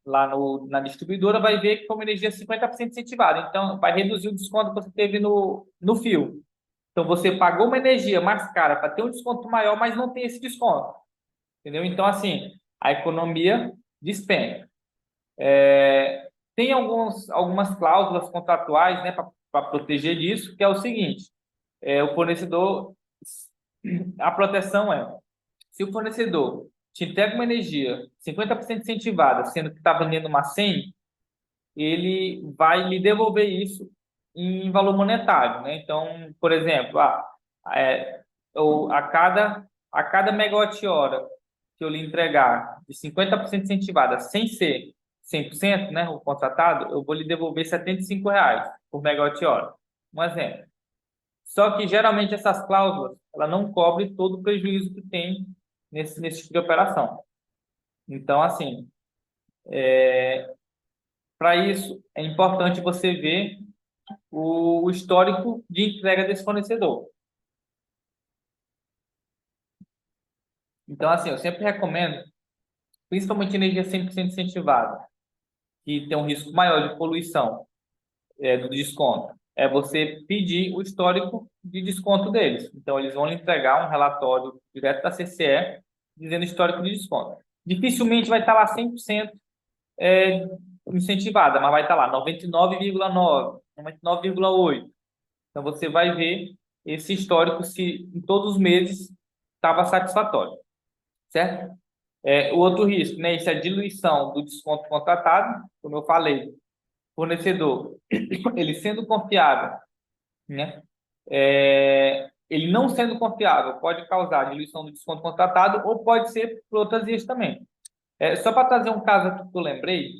Speaker 1: lá na distribuidora, vai ver que foi uma energia 50% incentivada. Então, vai reduzir o desconto que você teve no fio. Então, você pagou uma energia mais cara para ter um desconto maior, mas não tem esse desconto. Entendeu? Então, assim, a economia despenca. Tem algumas cláusulas contratuais, né, para proteger disso, que é o seguinte: o fornecedor, a proteção é, se o fornecedor te entrega uma energia 50% incentivada, sendo que está vendendo uma 100, ele vai lhe devolver isso em valor monetário, né? Então, por exemplo, é, a cada megawatt-hora que eu lhe entregar de 50% incentivada, sem ser 100%, né, o contratado, eu vou lhe devolver R$ 75 por megawatt-hora. Um exemplo. Só que geralmente essas cláusulas, ela não cobre todo o prejuízo que tem nesse tipo de operação. Então, assim, para isso é importante você ver o histórico de entrega desse fornecedor. Então, assim, eu sempre recomendo, principalmente energia 100% incentivada, que tem um risco maior de poluição, do desconto, é você pedir o histórico de desconto deles. Então, eles vão lhe entregar um relatório direto da CCE dizendo histórico de desconto. Dificilmente vai estar lá 100% incentivada, mas vai estar lá 99,9, 99,8. Então, você vai ver esse histórico se em todos os meses estava satisfatório, certo? O outro risco, né? Isso é a diluição do desconto contratado, como eu falei, fornecedor, ele sendo confiável, né? Ele não sendo confiável pode causar diluição do desconto contratado ou pode ser por outras vias também. Só para trazer um caso aqui que eu lembrei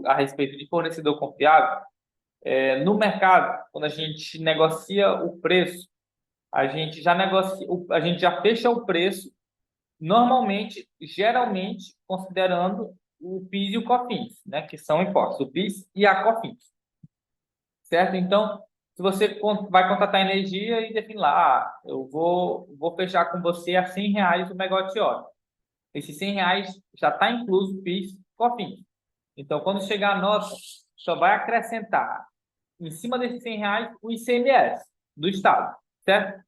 Speaker 1: a respeito de fornecedor confiável, no mercado, quando a gente negocia o preço, a gente já fecha o preço normalmente, geralmente, considerando o PIS e o COFINS, né, que são impostos, o PIS e a COFINS, certo? Então, se você vai contratar energia e define lá, eu vou fechar com você a R$ 100 o megawatt-hora. Esses R$ 100 já está incluso o PIS e COFINS. Então, quando chegar a nota, só vai acrescentar em cima desses R$ 100 o ICMS do Estado, certo?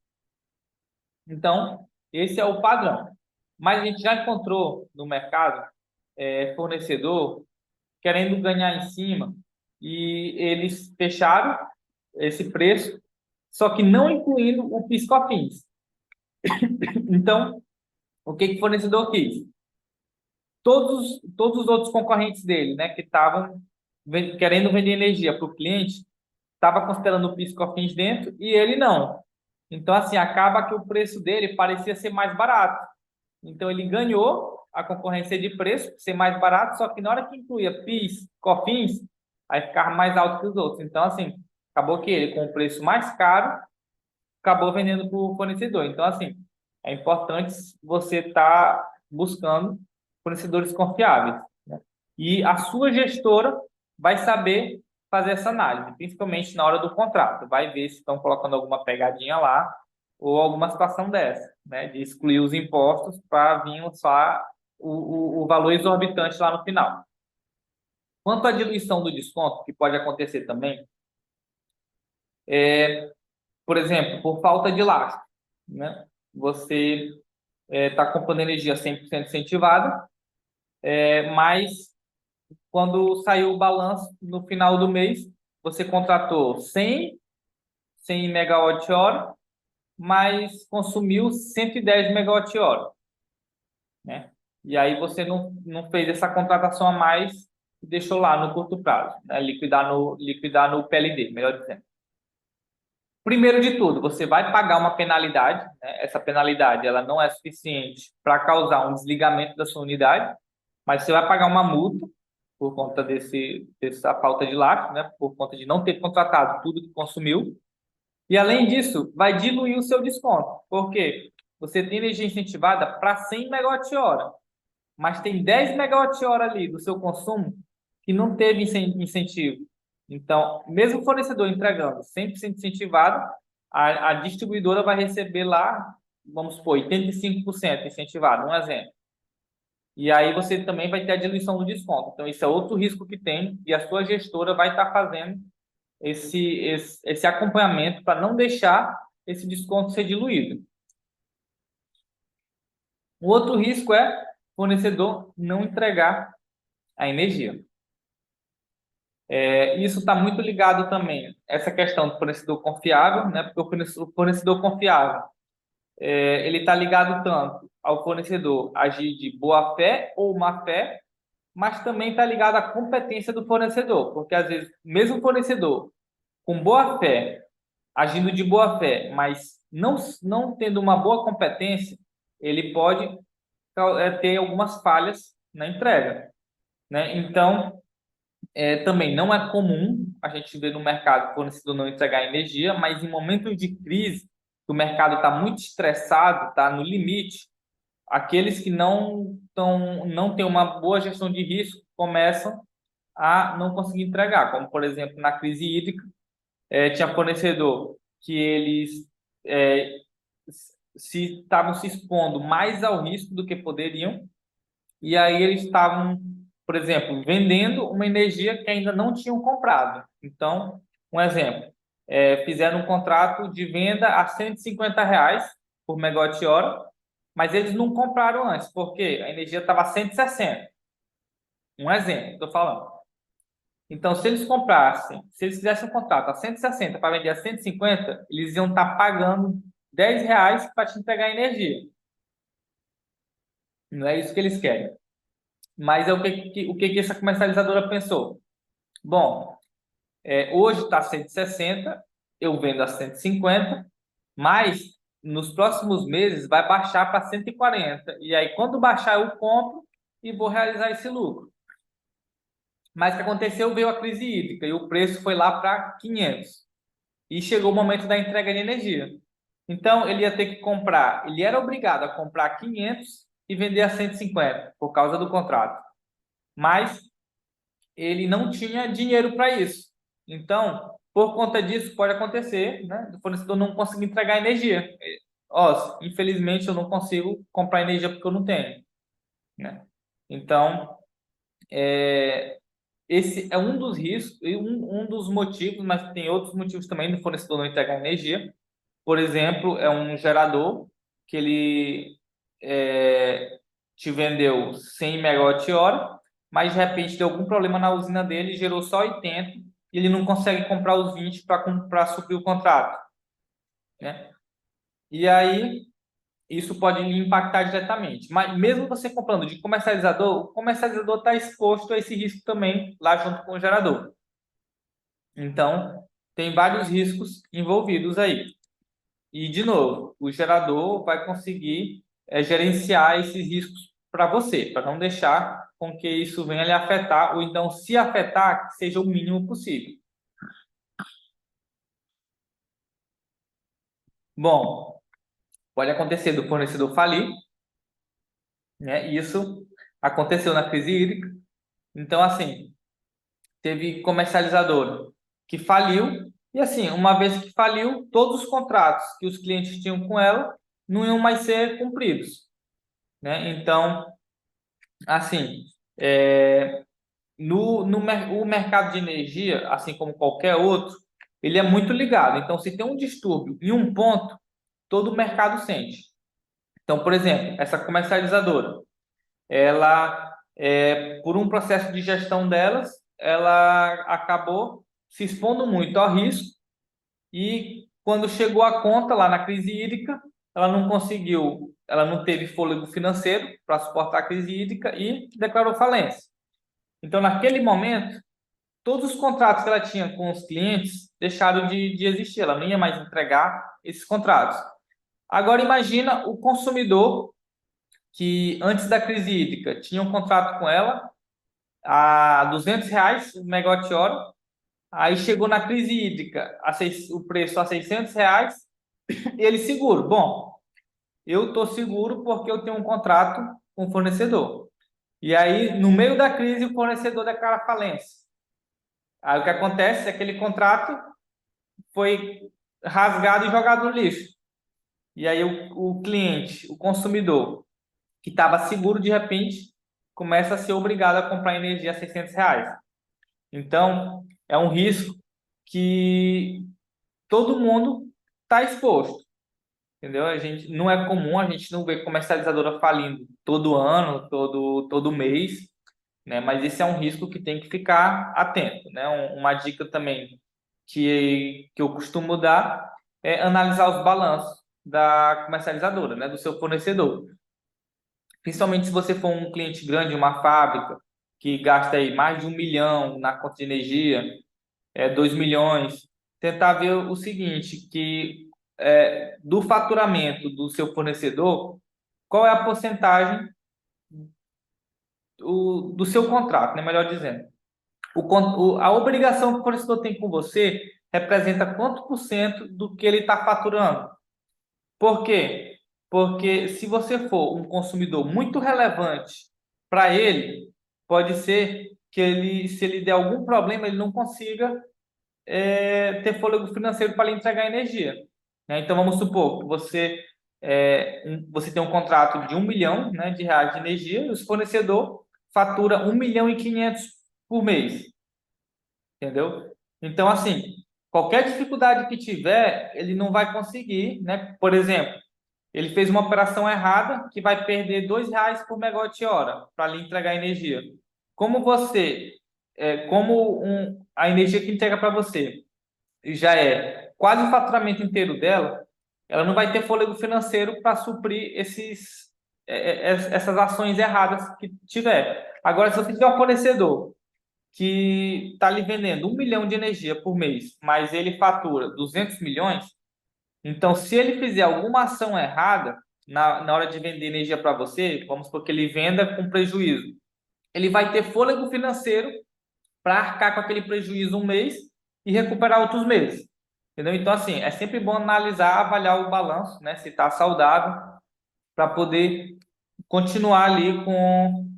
Speaker 1: Então, esse é o padrão. Mas a gente já encontrou no mercado fornecedor querendo ganhar em cima e eles fecharam esse preço, só que não incluindo o PIS/COFINS. Então, o que o fornecedor quis? Todos os outros concorrentes dele, né, que estavam querendo vender energia para o cliente, estava considerando o PIS/COFINS dentro e ele não. Então, assim, acaba que o preço dele parecia ser mais barato. Então, ele ganhou a concorrência de preço, ser mais barato, só que na hora que incluía PIS, COFINS, aí ficava mais alto que os outros. Então, assim, acabou que ele, com o preço mais caro, acabou vendendo para o fornecedor. Então, assim, é importante você estar buscando fornecedores confiáveis, né? E a sua gestora vai saber fazer essa análise, principalmente na hora do contrato. Vai ver se estão colocando alguma pegadinha lá ou alguma situação dessa, né? De excluir os impostos para vir só o valor exorbitante lá no final. Quanto à diluição do desconto, que pode acontecer também, por exemplo, por falta de lastro, né? Você está comprando energia 100% incentivada, mas quando saiu o balanço no final do mês, você contratou 100 megawatt-hora, mas consumiu 110 megawatt-hora, né? E aí você não fez essa contratação a mais e deixou lá no curto prazo, né? Liquidar no PLD, melhor dizendo. Primeiro de tudo, você vai pagar uma penalidade, né? Essa penalidade ela não é suficiente para causar um desligamento da sua unidade, mas você vai pagar uma multa por conta dessa falta de lastro, né? Por conta de não ter contratado tudo que consumiu. E além disso, vai diluir o seu desconto. Por quê? Você tem energia incentivada para 100 megawatt-hora, mas tem 10 megawatt-hora ali do seu consumo que não teve incentivo. Então, mesmo o fornecedor entregando 100% incentivado, a distribuidora vai receber lá, vamos supor, 85% incentivado, um exemplo. E aí você também vai ter a diluição do desconto. Então, isso é outro risco que tem e a sua gestora vai estar fazendo esse acompanhamento para não deixar esse desconto ser diluído. O outro risco é o fornecedor não entregar a energia. Isso está muito ligado também essa questão do fornecedor confiável, né? Porque o fornecedor confiável ele está ligado tanto ao fornecedor agir de boa fé ou má fé, mas também está ligado à competência do fornecedor, porque às vezes mesmo o fornecedor com boa fé, agindo de boa fé, mas não tendo uma boa competência, ele pode ter algumas falhas na entrega, né? Então também não é comum a gente ver no mercado o fornecedor não entregar energia, mas em momentos de crise, que o mercado está muito estressado, está no limite, aqueles que não têm uma boa gestão de risco começam a não conseguir entregar, como por exemplo na crise hídrica, tinha fornecedor que eles é, se estavam se expondo mais ao risco do que poderiam, e aí eles estavam, por exemplo, vendendo uma energia que ainda não tinham comprado. Então, um exemplo, fizeram um contrato de venda a R$ 150 por megawatt-hora, mas eles não compraram antes, porque a energia estava a 160. Um exemplo, estou falando. Então, se eles fizessem um contrato a 160 para vender a 150, eles iam estar pagando R$ 10 para te entregar energia. Não é isso que eles querem. Mas é o que essa comercializadora pensou? Bom, hoje está 160, eu vendo a 150, mas nos próximos meses vai baixar para 140. E aí, quando baixar, eu compro e vou realizar esse lucro. Mas o que aconteceu? Veio a crise hídrica e o preço foi lá para 500. E chegou o momento da entrega de energia. Então, ele ia ter que comprar, ele era obrigado a comprar 500 e vender a 150 por causa do contrato. Mas ele não tinha dinheiro para isso. Então, por conta disso, pode acontecer, né? O fornecedor não conseguir entregar energia. Ó, infelizmente, eu não consigo comprar energia porque eu não tenho, né? Então, esse é um dos riscos, e um dos motivos, mas tem outros motivos também do fornecedor não entregar energia. Por exemplo, é um gerador que ele te vendeu 100 megawatt-hora, mas de repente deu algum problema na usina dele e gerou só 80 e ele não consegue comprar os 20 para suprir o contrato, né? E aí isso pode lhe impactar diretamente. Mas mesmo você comprando de comercializador, o comercializador está exposto a esse risco também lá junto com o gerador. Então, tem vários riscos envolvidos aí. E, de novo, o gerador vai conseguir gerenciar esses riscos para você, para não deixar com que isso venha lhe afetar, ou então, se afetar, que seja o mínimo possível. Bom, pode acontecer do fornecedor falir, né? Isso aconteceu na crise hídrica. Então, assim, teve comercializador que faliu, e assim, uma vez que faliu, todos os contratos que os clientes tinham com ela não iam mais ser cumpridos, né? Então, assim, o mercado de energia, assim como qualquer outro, ele é muito ligado. Então, se tem um distúrbio em um ponto, todo o mercado sente. Então, por exemplo, essa comercializadora, ela, por um processo de gestão delas, ela acabou se expondo muito ao risco e quando chegou a conta lá na crise hídrica, ela não conseguiu, ela não teve fôlego financeiro para suportar a crise hídrica e declarou falência. Então, naquele momento, todos os contratos que ela tinha com os clientes deixaram de existir, ela não ia mais entregar esses contratos. Agora imagina o consumidor que antes da crise hídrica tinha um contrato com ela a R$ 200 o megawatt-hora, aí chegou na crise hídrica o preço a R$ 600, e ele seguro. Bom, eu estou seguro porque eu tenho um contrato com o fornecedor. E aí, no meio da crise, o fornecedor declara falência. Aí o que acontece é que aquele contrato foi rasgado e jogado no lixo. E aí o cliente, o consumidor, que estava seguro, de repente, começa a ser obrigado a comprar energia a R$ 600. Então, é um risco que todo mundo está exposto, entendeu? A gente não é comum, a gente não vê comercializadora falindo todo ano, todo mês, né? Mas esse é um risco que tem que ficar atento, né? Uma dica também que eu costumo dar é analisar os balanços da comercializadora, né? Do seu fornecedor. Principalmente se você for um cliente grande, uma fábrica, que gasta aí mais de 1 milhão na conta de energia, 2 milhões, tentar ver o seguinte, que do faturamento do seu fornecedor, qual é a porcentagem do seu contrato, né? Melhor dizendo. A obrigação que o fornecedor tem com você representa quanto por cento do que ele está faturando? Por quê? Porque se você for um consumidor muito relevante para ele, pode ser que ele, se ele der algum problema, ele não consiga ter fôlego financeiro para lhe entregar energia, né? Então vamos supor que você tem um contrato de 1 milhão, né, de reais de energia e o fornecedor fatura 1,5 milhão por mês. Entendeu? Então, assim, qualquer dificuldade que tiver, ele não vai conseguir, né? Por exemplo, ele fez uma operação errada que vai perder R$ 2 por megawatt-hora para lhe entregar energia. Como você, a energia que entrega para você já é quase o faturamento inteiro dela, ela não vai ter fôlego financeiro para suprir essas ações erradas que tiver. Agora, se você tiver um fornecedor que está lhe vendendo 1 milhão de energia por mês, mas ele fatura 200 milhões, então se ele fizer alguma ação errada na hora de vender energia para você, vamos supor que ele venda com prejuízo, ele vai ter fôlego financeiro para arcar com aquele prejuízo um mês e recuperar outros meses. Entendeu? Então, assim, é sempre bom analisar, avaliar o balanço, né? Se está saudável, para poder continuar ali com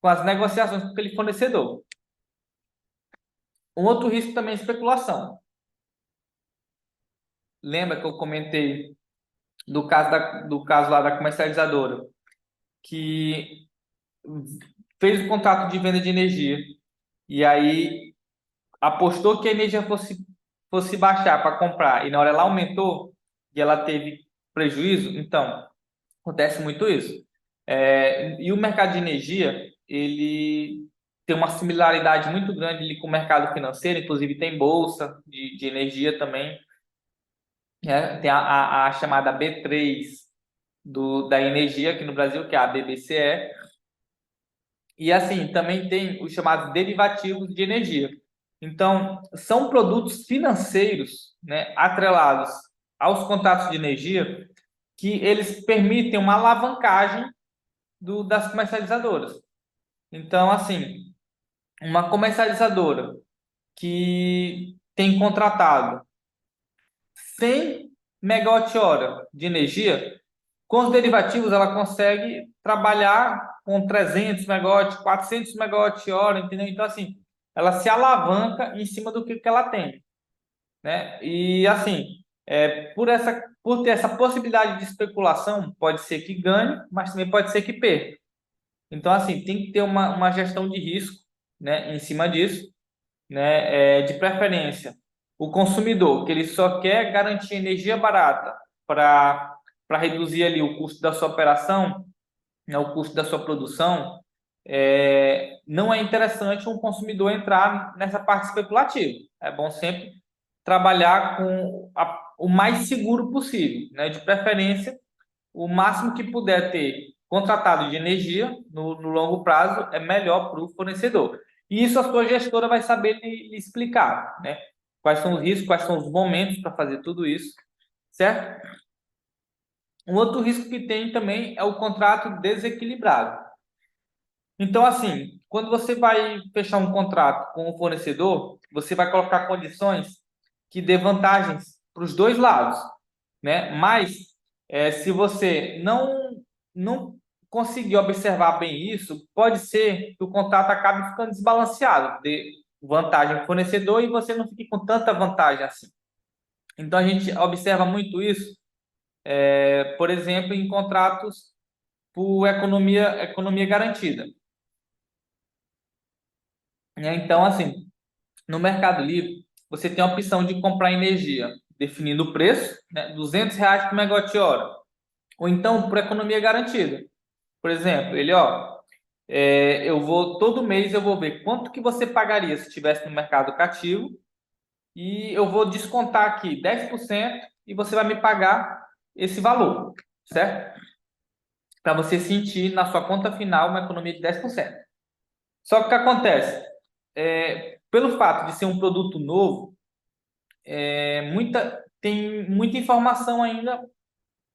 Speaker 1: as negociações com aquele fornecedor. Um outro risco também é especulação. Lembra que eu comentei do caso lá da comercializadora, que fez o contrato de venda de energia e aí apostou que a energia fosse baixar para comprar e na hora ela aumentou e ela teve prejuízo? Então, acontece muito isso. E o mercado de energia, ele tem uma similaridade muito grande ali com o mercado financeiro, inclusive tem bolsa de energia também, né? Tem a chamada B3 da energia aqui no Brasil, que é a BBCE, e assim, também tem os chamados derivativos de energia. Então, são produtos financeiros, né, atrelados aos contratos de energia, que eles permitem uma alavancagem das comercializadoras. Então, assim, uma comercializadora que tem contratado 100 megawatt-hora de energia, com os derivativos ela consegue trabalhar com 300 megawatt, 400 megawatt-hora, entendeu? Então, assim, ela se alavanca em cima do que ela tem, né? E, assim, por ter essa possibilidade de especulação, pode ser que ganhe, mas também pode ser que perca. Então, assim, tem que ter uma gestão de risco, né, em cima disso, né, de preferência. O consumidor, que ele só quer garantir energia barata para reduzir ali o custo da sua operação, né, o custo da sua produção, não é interessante um consumidor entrar nessa parte especulativa. É bom sempre trabalhar com o mais seguro possível, né, de preferência o máximo que puder ter contratado de energia no longo prazo é melhor para o fornecedor. E isso a sua gestora vai saber lhe explicar, né? Quais são os riscos, quais são os momentos para fazer tudo isso, certo? Um outro risco que tem também é o contrato desequilibrado. Então, assim, quando você vai fechar um contrato com o fornecedor, você vai colocar condições que dê vantagens para os dois lados, né? Mas se você não conseguir observar bem isso, pode ser que o contrato acabe ficando desbalanceado, de vantagem para o fornecedor e você não fique com tanta vantagem assim. Então a gente observa muito isso, por exemplo, em contratos por economia garantida, né? Então, assim, no Mercado Livre, você tem a opção de comprar energia, definindo o preço, né, R$ 200 por megawatt-hora, ou então por economia garantida. Por exemplo, todo mês eu vou ver quanto que você pagaria se estivesse no mercado cativo e eu vou descontar aqui 10% e você vai me pagar esse valor, certo? Para você sentir na sua conta final uma economia de 10%. Só que o que acontece? Pelo fato de ser um produto novo, tem muita informação ainda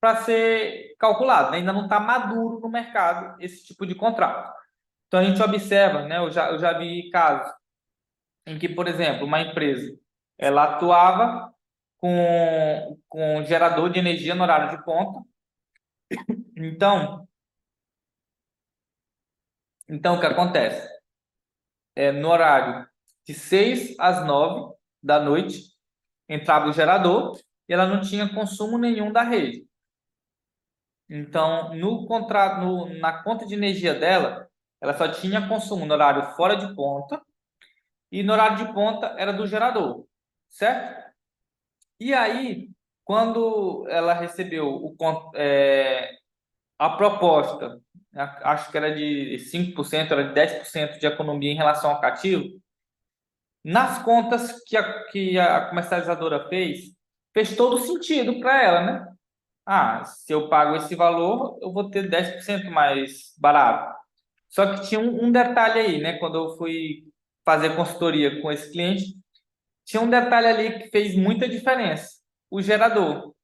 Speaker 1: para ser calculado, né? Ainda não está maduro no mercado esse tipo de contrato. Então a gente observa, né? Eu já vi casos em que, por exemplo, uma empresa ela atuava com gerador de energia no horário de ponta. Então, o que acontece? No horário de 6 às 9 da noite, entrava o gerador e ela não tinha consumo nenhum da rede. Então, no contrato, na conta de energia dela, ela só tinha consumo no horário fora de ponta e no horário de ponta era do gerador, certo? E aí, quando ela recebeu a proposta, acho que era de 5%, era de 10% de economia em relação ao cativo, nas contas que a comercializadora fez todo sentido para ela, né? se eu pago esse valor, eu vou ter 10% mais barato. Só que tinha um detalhe aí, né? Quando eu fui fazer consultoria com esse cliente, tinha um detalhe ali que fez muita diferença: o gerador.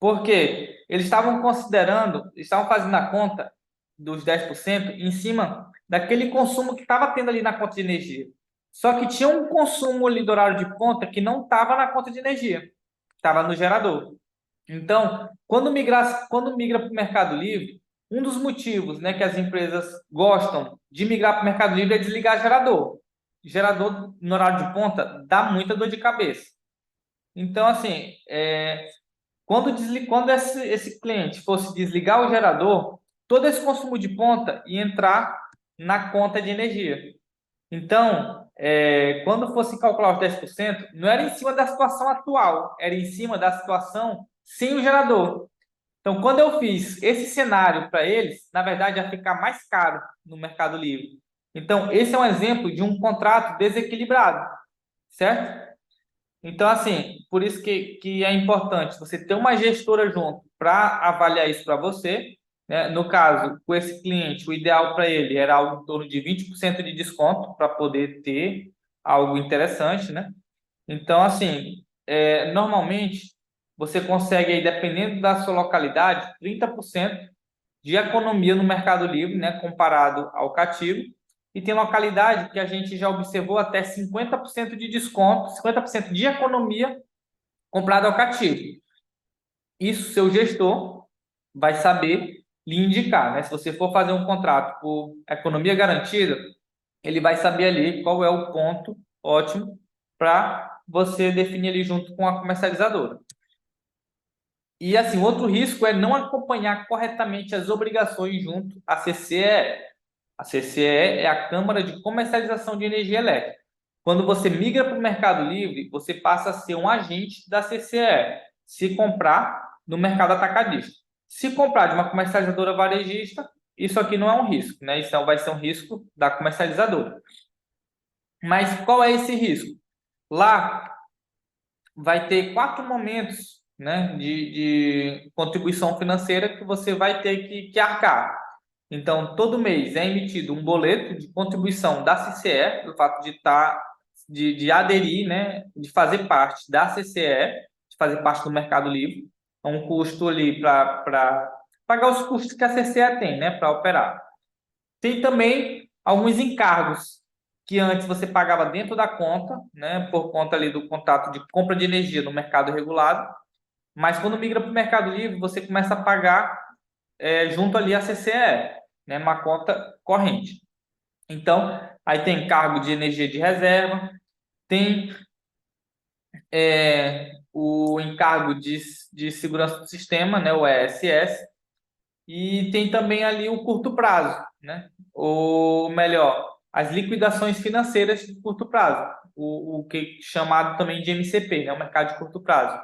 Speaker 1: Porque eles estavam considerando, estavam fazendo a conta dos 10% em cima daquele consumo que estava tendo ali na conta de energia. Só que tinha um consumo ali do horário de ponta que não estava na conta de energia, estava no gerador. Então, quando migra para o Mercado Livre, um dos motivos, né, que as empresas gostam de migrar para o Mercado Livre é desligar gerador. Gerador no horário de ponta dá muita dor de cabeça. Então, assim, quando esse cliente fosse desligar o gerador, todo esse consumo de ponta ia entrar na conta de energia. Então, quando fosse calcular os 10%, não era em cima da situação atual, era em cima da situação sem o gerador. Então, quando eu fiz esse cenário para eles, na verdade, ia ficar mais caro no Mercado Livre. Então, esse é um exemplo de um contrato desequilibrado, certo? Então, assim, por isso que é importante você ter uma gestora junto para avaliar isso para você, né? No caso, com esse cliente, o ideal para ele era algo em torno de 20% de desconto para poder ter algo interessante, né? Então, assim, normalmente você consegue, aí, dependendo da sua localidade, 30% de economia no Mercado Livre, né, comparado ao cativo. E tem localidade que a gente já observou até 50% de desconto, 50% de economia comprado ao cativo. Isso seu gestor vai saber lhe indicar, né? Se você for fazer um contrato por economia garantida, ele vai saber ali qual é o ponto ótimo para você definir ali junto com a comercializadora. E assim, outro risco é não acompanhar corretamente as obrigações junto à CCE. A CCE é a Câmara de Comercialização de Energia Elétrica. Quando você migra para o Mercado Livre, você passa a ser um agente da CCE, se comprar no mercado atacadista. Se comprar de uma comercializadora varejista, isso aqui não é um risco, né? Isso vai ser um risco da comercializadora. Mas qual é esse risco? Lá vai ter 4 momentos, né, de contribuição financeira que você vai ter que arcar. Então, todo mês é emitido um boleto de contribuição da CCE, do fato de aderir, né, de fazer parte da CCE, de fazer parte do Mercado Livre. É um custo ali para pagar os custos que a CCE tem, né, para operar. Tem também alguns encargos que antes você pagava dentro da conta, né, por conta ali do contrato de compra de energia no mercado regulado, mas quando migra para o Mercado Livre, você começa a pagar junto ali a CCE, né, uma conta corrente. Então, aí tem encargo de energia de reserva, tem o encargo de segurança do sistema, né, o ESS, e tem também ali o curto prazo, né? Ou melhor, as liquidações financeiras de curto prazo, o que é chamado também de MCP, né? O mercado de curto prazo,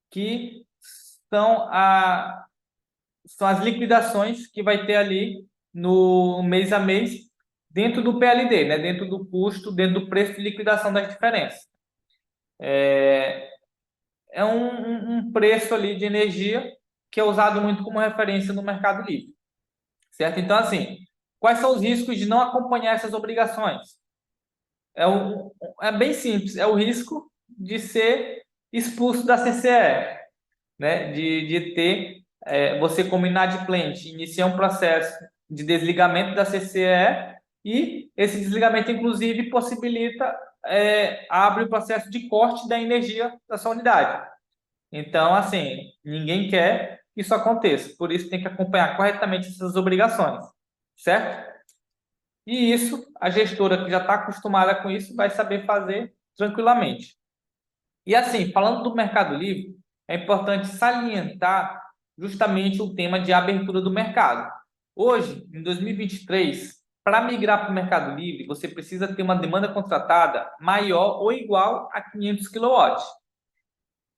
Speaker 1: que são, são as liquidações que vai ter ali no mês a mês dentro do PLD, né? Dentro do custo, dentro do preço de liquidação das diferenças. É um preço ali de energia que é usado muito como referência no Mercado Livre. Certo? Então, assim, quais são os riscos de não acompanhar essas obrigações? É bem simples, é o risco de ser expulso da CCE, né? De ter, você como inadimplente, iniciar um processo de desligamento da CCE e esse desligamento, inclusive, possibilita, abre o processo de corte da energia da sua unidade. Então, assim, ninguém quer que isso aconteça, por isso tem que acompanhar corretamente essas obrigações, certo? E isso, a gestora que já está acostumada com isso vai saber fazer tranquilamente. E assim, falando do Mercado Livre, é importante salientar justamente o tema de abertura do mercado. Hoje, em 2023, para migrar para o Mercado Livre, você precisa ter uma demanda contratada maior ou igual a 500 kW.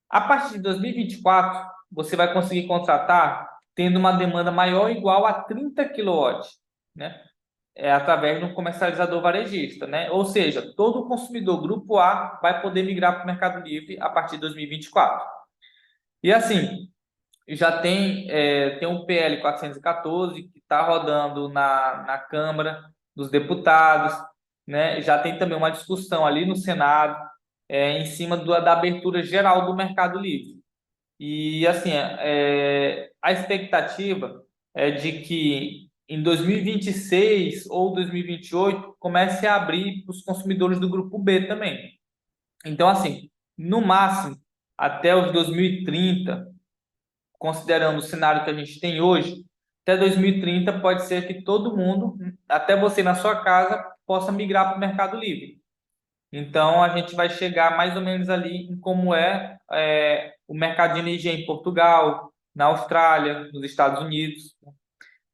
Speaker 1: A partir de 2024, você vai conseguir contratar tendo uma demanda maior ou igual a 30 kW, né? Através de um comercializador varejista, né? Ou seja, todo consumidor grupo A vai poder migrar para o Mercado Livre a partir de 2024. E assim, tem um PL 414 que está rodando na Câmara dos Deputados, né? Já tem também uma discussão ali no Senado, em cima da abertura geral do Mercado Livre. E assim, a expectativa é de que em 2026 ou 2028 comece a abrir para os consumidores do grupo B também. Então, assim, no máximo, até os 2030, considerando o cenário que a gente tem hoje, até 2030 pode ser que todo mundo, até você na sua casa, possa migrar para o Mercado Livre. Então, a gente vai chegar mais ou menos ali em como o mercado de energia em Portugal, na Austrália, nos Estados Unidos,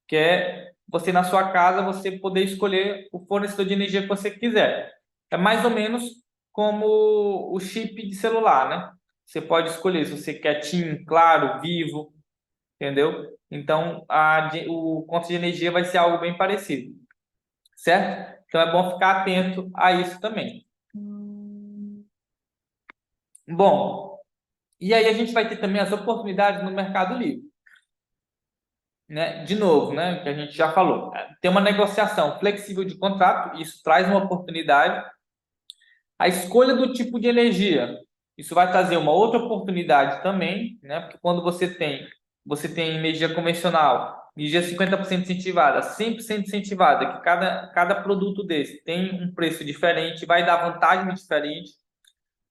Speaker 1: que é você na sua casa, você poder escolher o fornecedor de energia que você quiser. É mais ou menos como o chip de celular, né? Você pode escolher se você quer TIM, Claro, Vivo, entendeu? Então, o conto de energia vai ser algo bem parecido, certo? Então, é bom ficar atento a isso também. Bom, e aí a gente vai ter também as oportunidades no Mercado Livre, né? De novo, né? Que a gente já falou. Tem uma negociação flexível de contrato, isso traz uma oportunidade. A escolha do tipo de energia, isso vai trazer uma outra oportunidade também, né? Porque quando você tem energia convencional, energia 50% incentivada, 100% incentivada, que cada produto desse tem um preço diferente, vai dar vantagem diferente.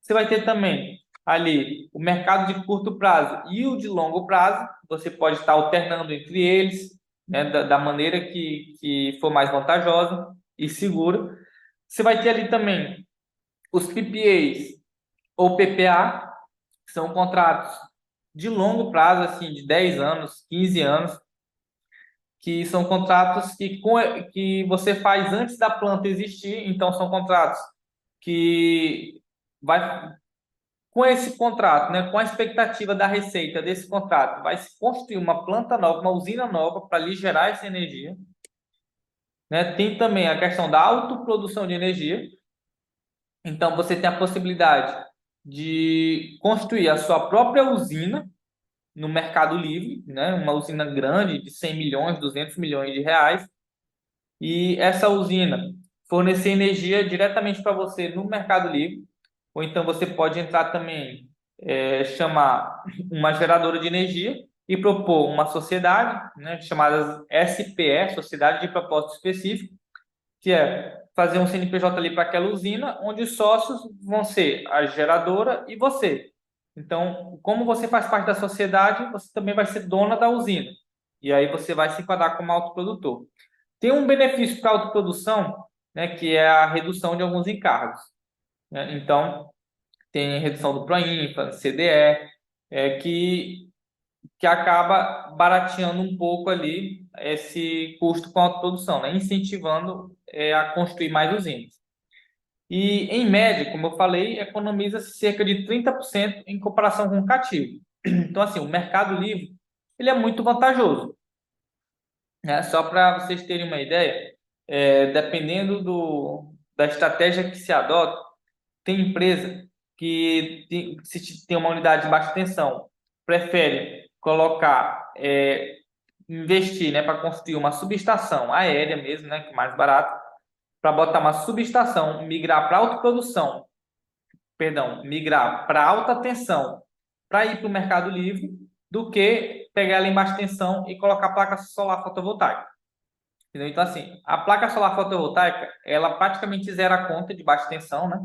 Speaker 1: Você vai ter também ali o mercado de curto prazo e o de longo prazo. Você pode estar alternando entre eles, né, da maneira que for mais vantajosa e segura. Você vai ter ali também os PPAs ou PPA, que são contratos de longo prazo, assim, de 10 anos, 15 anos, que são contratos que você faz antes da planta existir. Então, são contratos que vai com esse contrato, né, com a expectativa da receita desse contrato, vai se construir uma planta nova, uma usina nova para lhe gerar essa energia, né? Tem também a questão da autoprodução de energia. Então, você tem a possibilidade de construir a sua própria usina no Mercado Livre, né? Uma usina grande de 100 milhões, 200 milhões de reais. E essa usina fornecer energia diretamente para você no Mercado Livre. Ou então você pode entrar também, chamar uma geradora de energia e propor uma sociedade, né, chamada SPE, Sociedade de Propósito Específico, que é fazer um CNPJ ali para aquela usina, onde os sócios vão ser a geradora e você. Então, como você faz parte da sociedade, você também vai ser dona da usina. E aí você vai se enquadrar como autoprodutor. Tem um benefício para a autoprodução, né, que é a redução de alguns encargos, né? Então, tem redução do Proinfa, CDE, que acaba barateando um pouco ali esse custo com a autoprodução, né? Incentivando a construir mais usinas. E, em média, como eu falei, economiza cerca de 30% em comparação com o cativo. Então, assim, o Mercado Livre ele é muito vantajoso, né? Só para vocês terem uma ideia, dependendo da estratégia que se adota, tem empresa que, se tem uma unidade de baixa tensão, prefere investir, né, para construir uma subestação aérea mesmo, né, que é mais barato, para botar uma subestação, migrar para autoprodução, perdão, migrar para alta tensão, para ir para o Mercado Livre, do que pegar ela em baixa tensão e colocar placa solar fotovoltaica. Entendeu? Então, assim, a placa solar fotovoltaica, ela praticamente zera a conta de baixa tensão, né?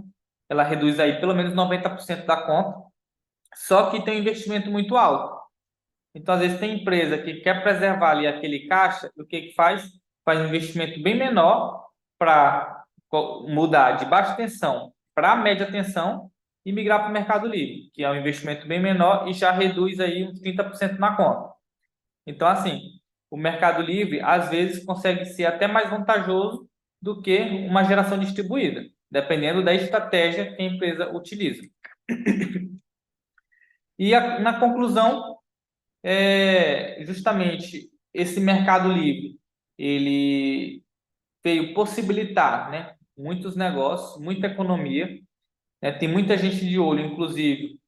Speaker 1: Ela reduz aí pelo menos 90% da conta, só que tem um investimento muito alto. Então, às vezes, tem empresa que quer preservar ali aquele caixa, o que que faz? Faz um investimento bem menor para mudar de baixa tensão para média tensão e migrar para o Mercado Livre, que é um investimento bem menor e já reduz aí uns 30% na conta. Então, assim, o Mercado Livre, às vezes, consegue ser até mais vantajoso do que uma geração distribuída, dependendo da estratégia que a empresa utiliza. E na conclusão, justamente esse Mercado Livre, ele veio possibilitar, né, muitos negócios, muita economia, né, tem muita gente de olho, inclusive,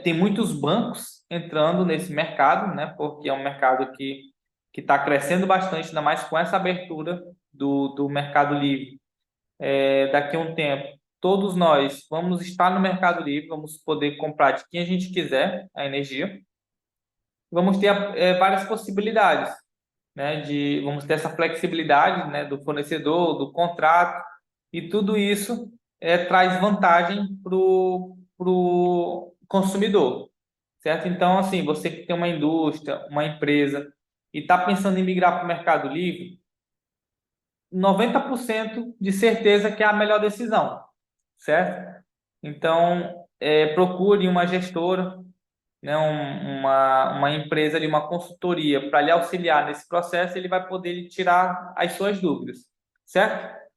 Speaker 1: tem muitos bancos entrando nesse mercado, né? Porque é um mercado que está crescendo bastante, ainda mais com essa abertura do Mercado Livre. Daqui a um tempo, todos nós vamos estar no Mercado Livre, vamos poder comprar de quem a gente quiser a energia. Vamos ter várias possibilidades, né? Vamos ter essa flexibilidade, né? Do fornecedor, do contrato, e tudo isso traz vantagem para o consumidor, certo? Então, assim, você que tem uma indústria, uma empresa e está pensando em migrar para o Mercado Livre, 90% de certeza que é a melhor decisão, certo? Então, procure uma gestora, né, uma empresa de uma consultoria para lhe auxiliar nesse processo, ele vai poder tirar as suas dúvidas, certo?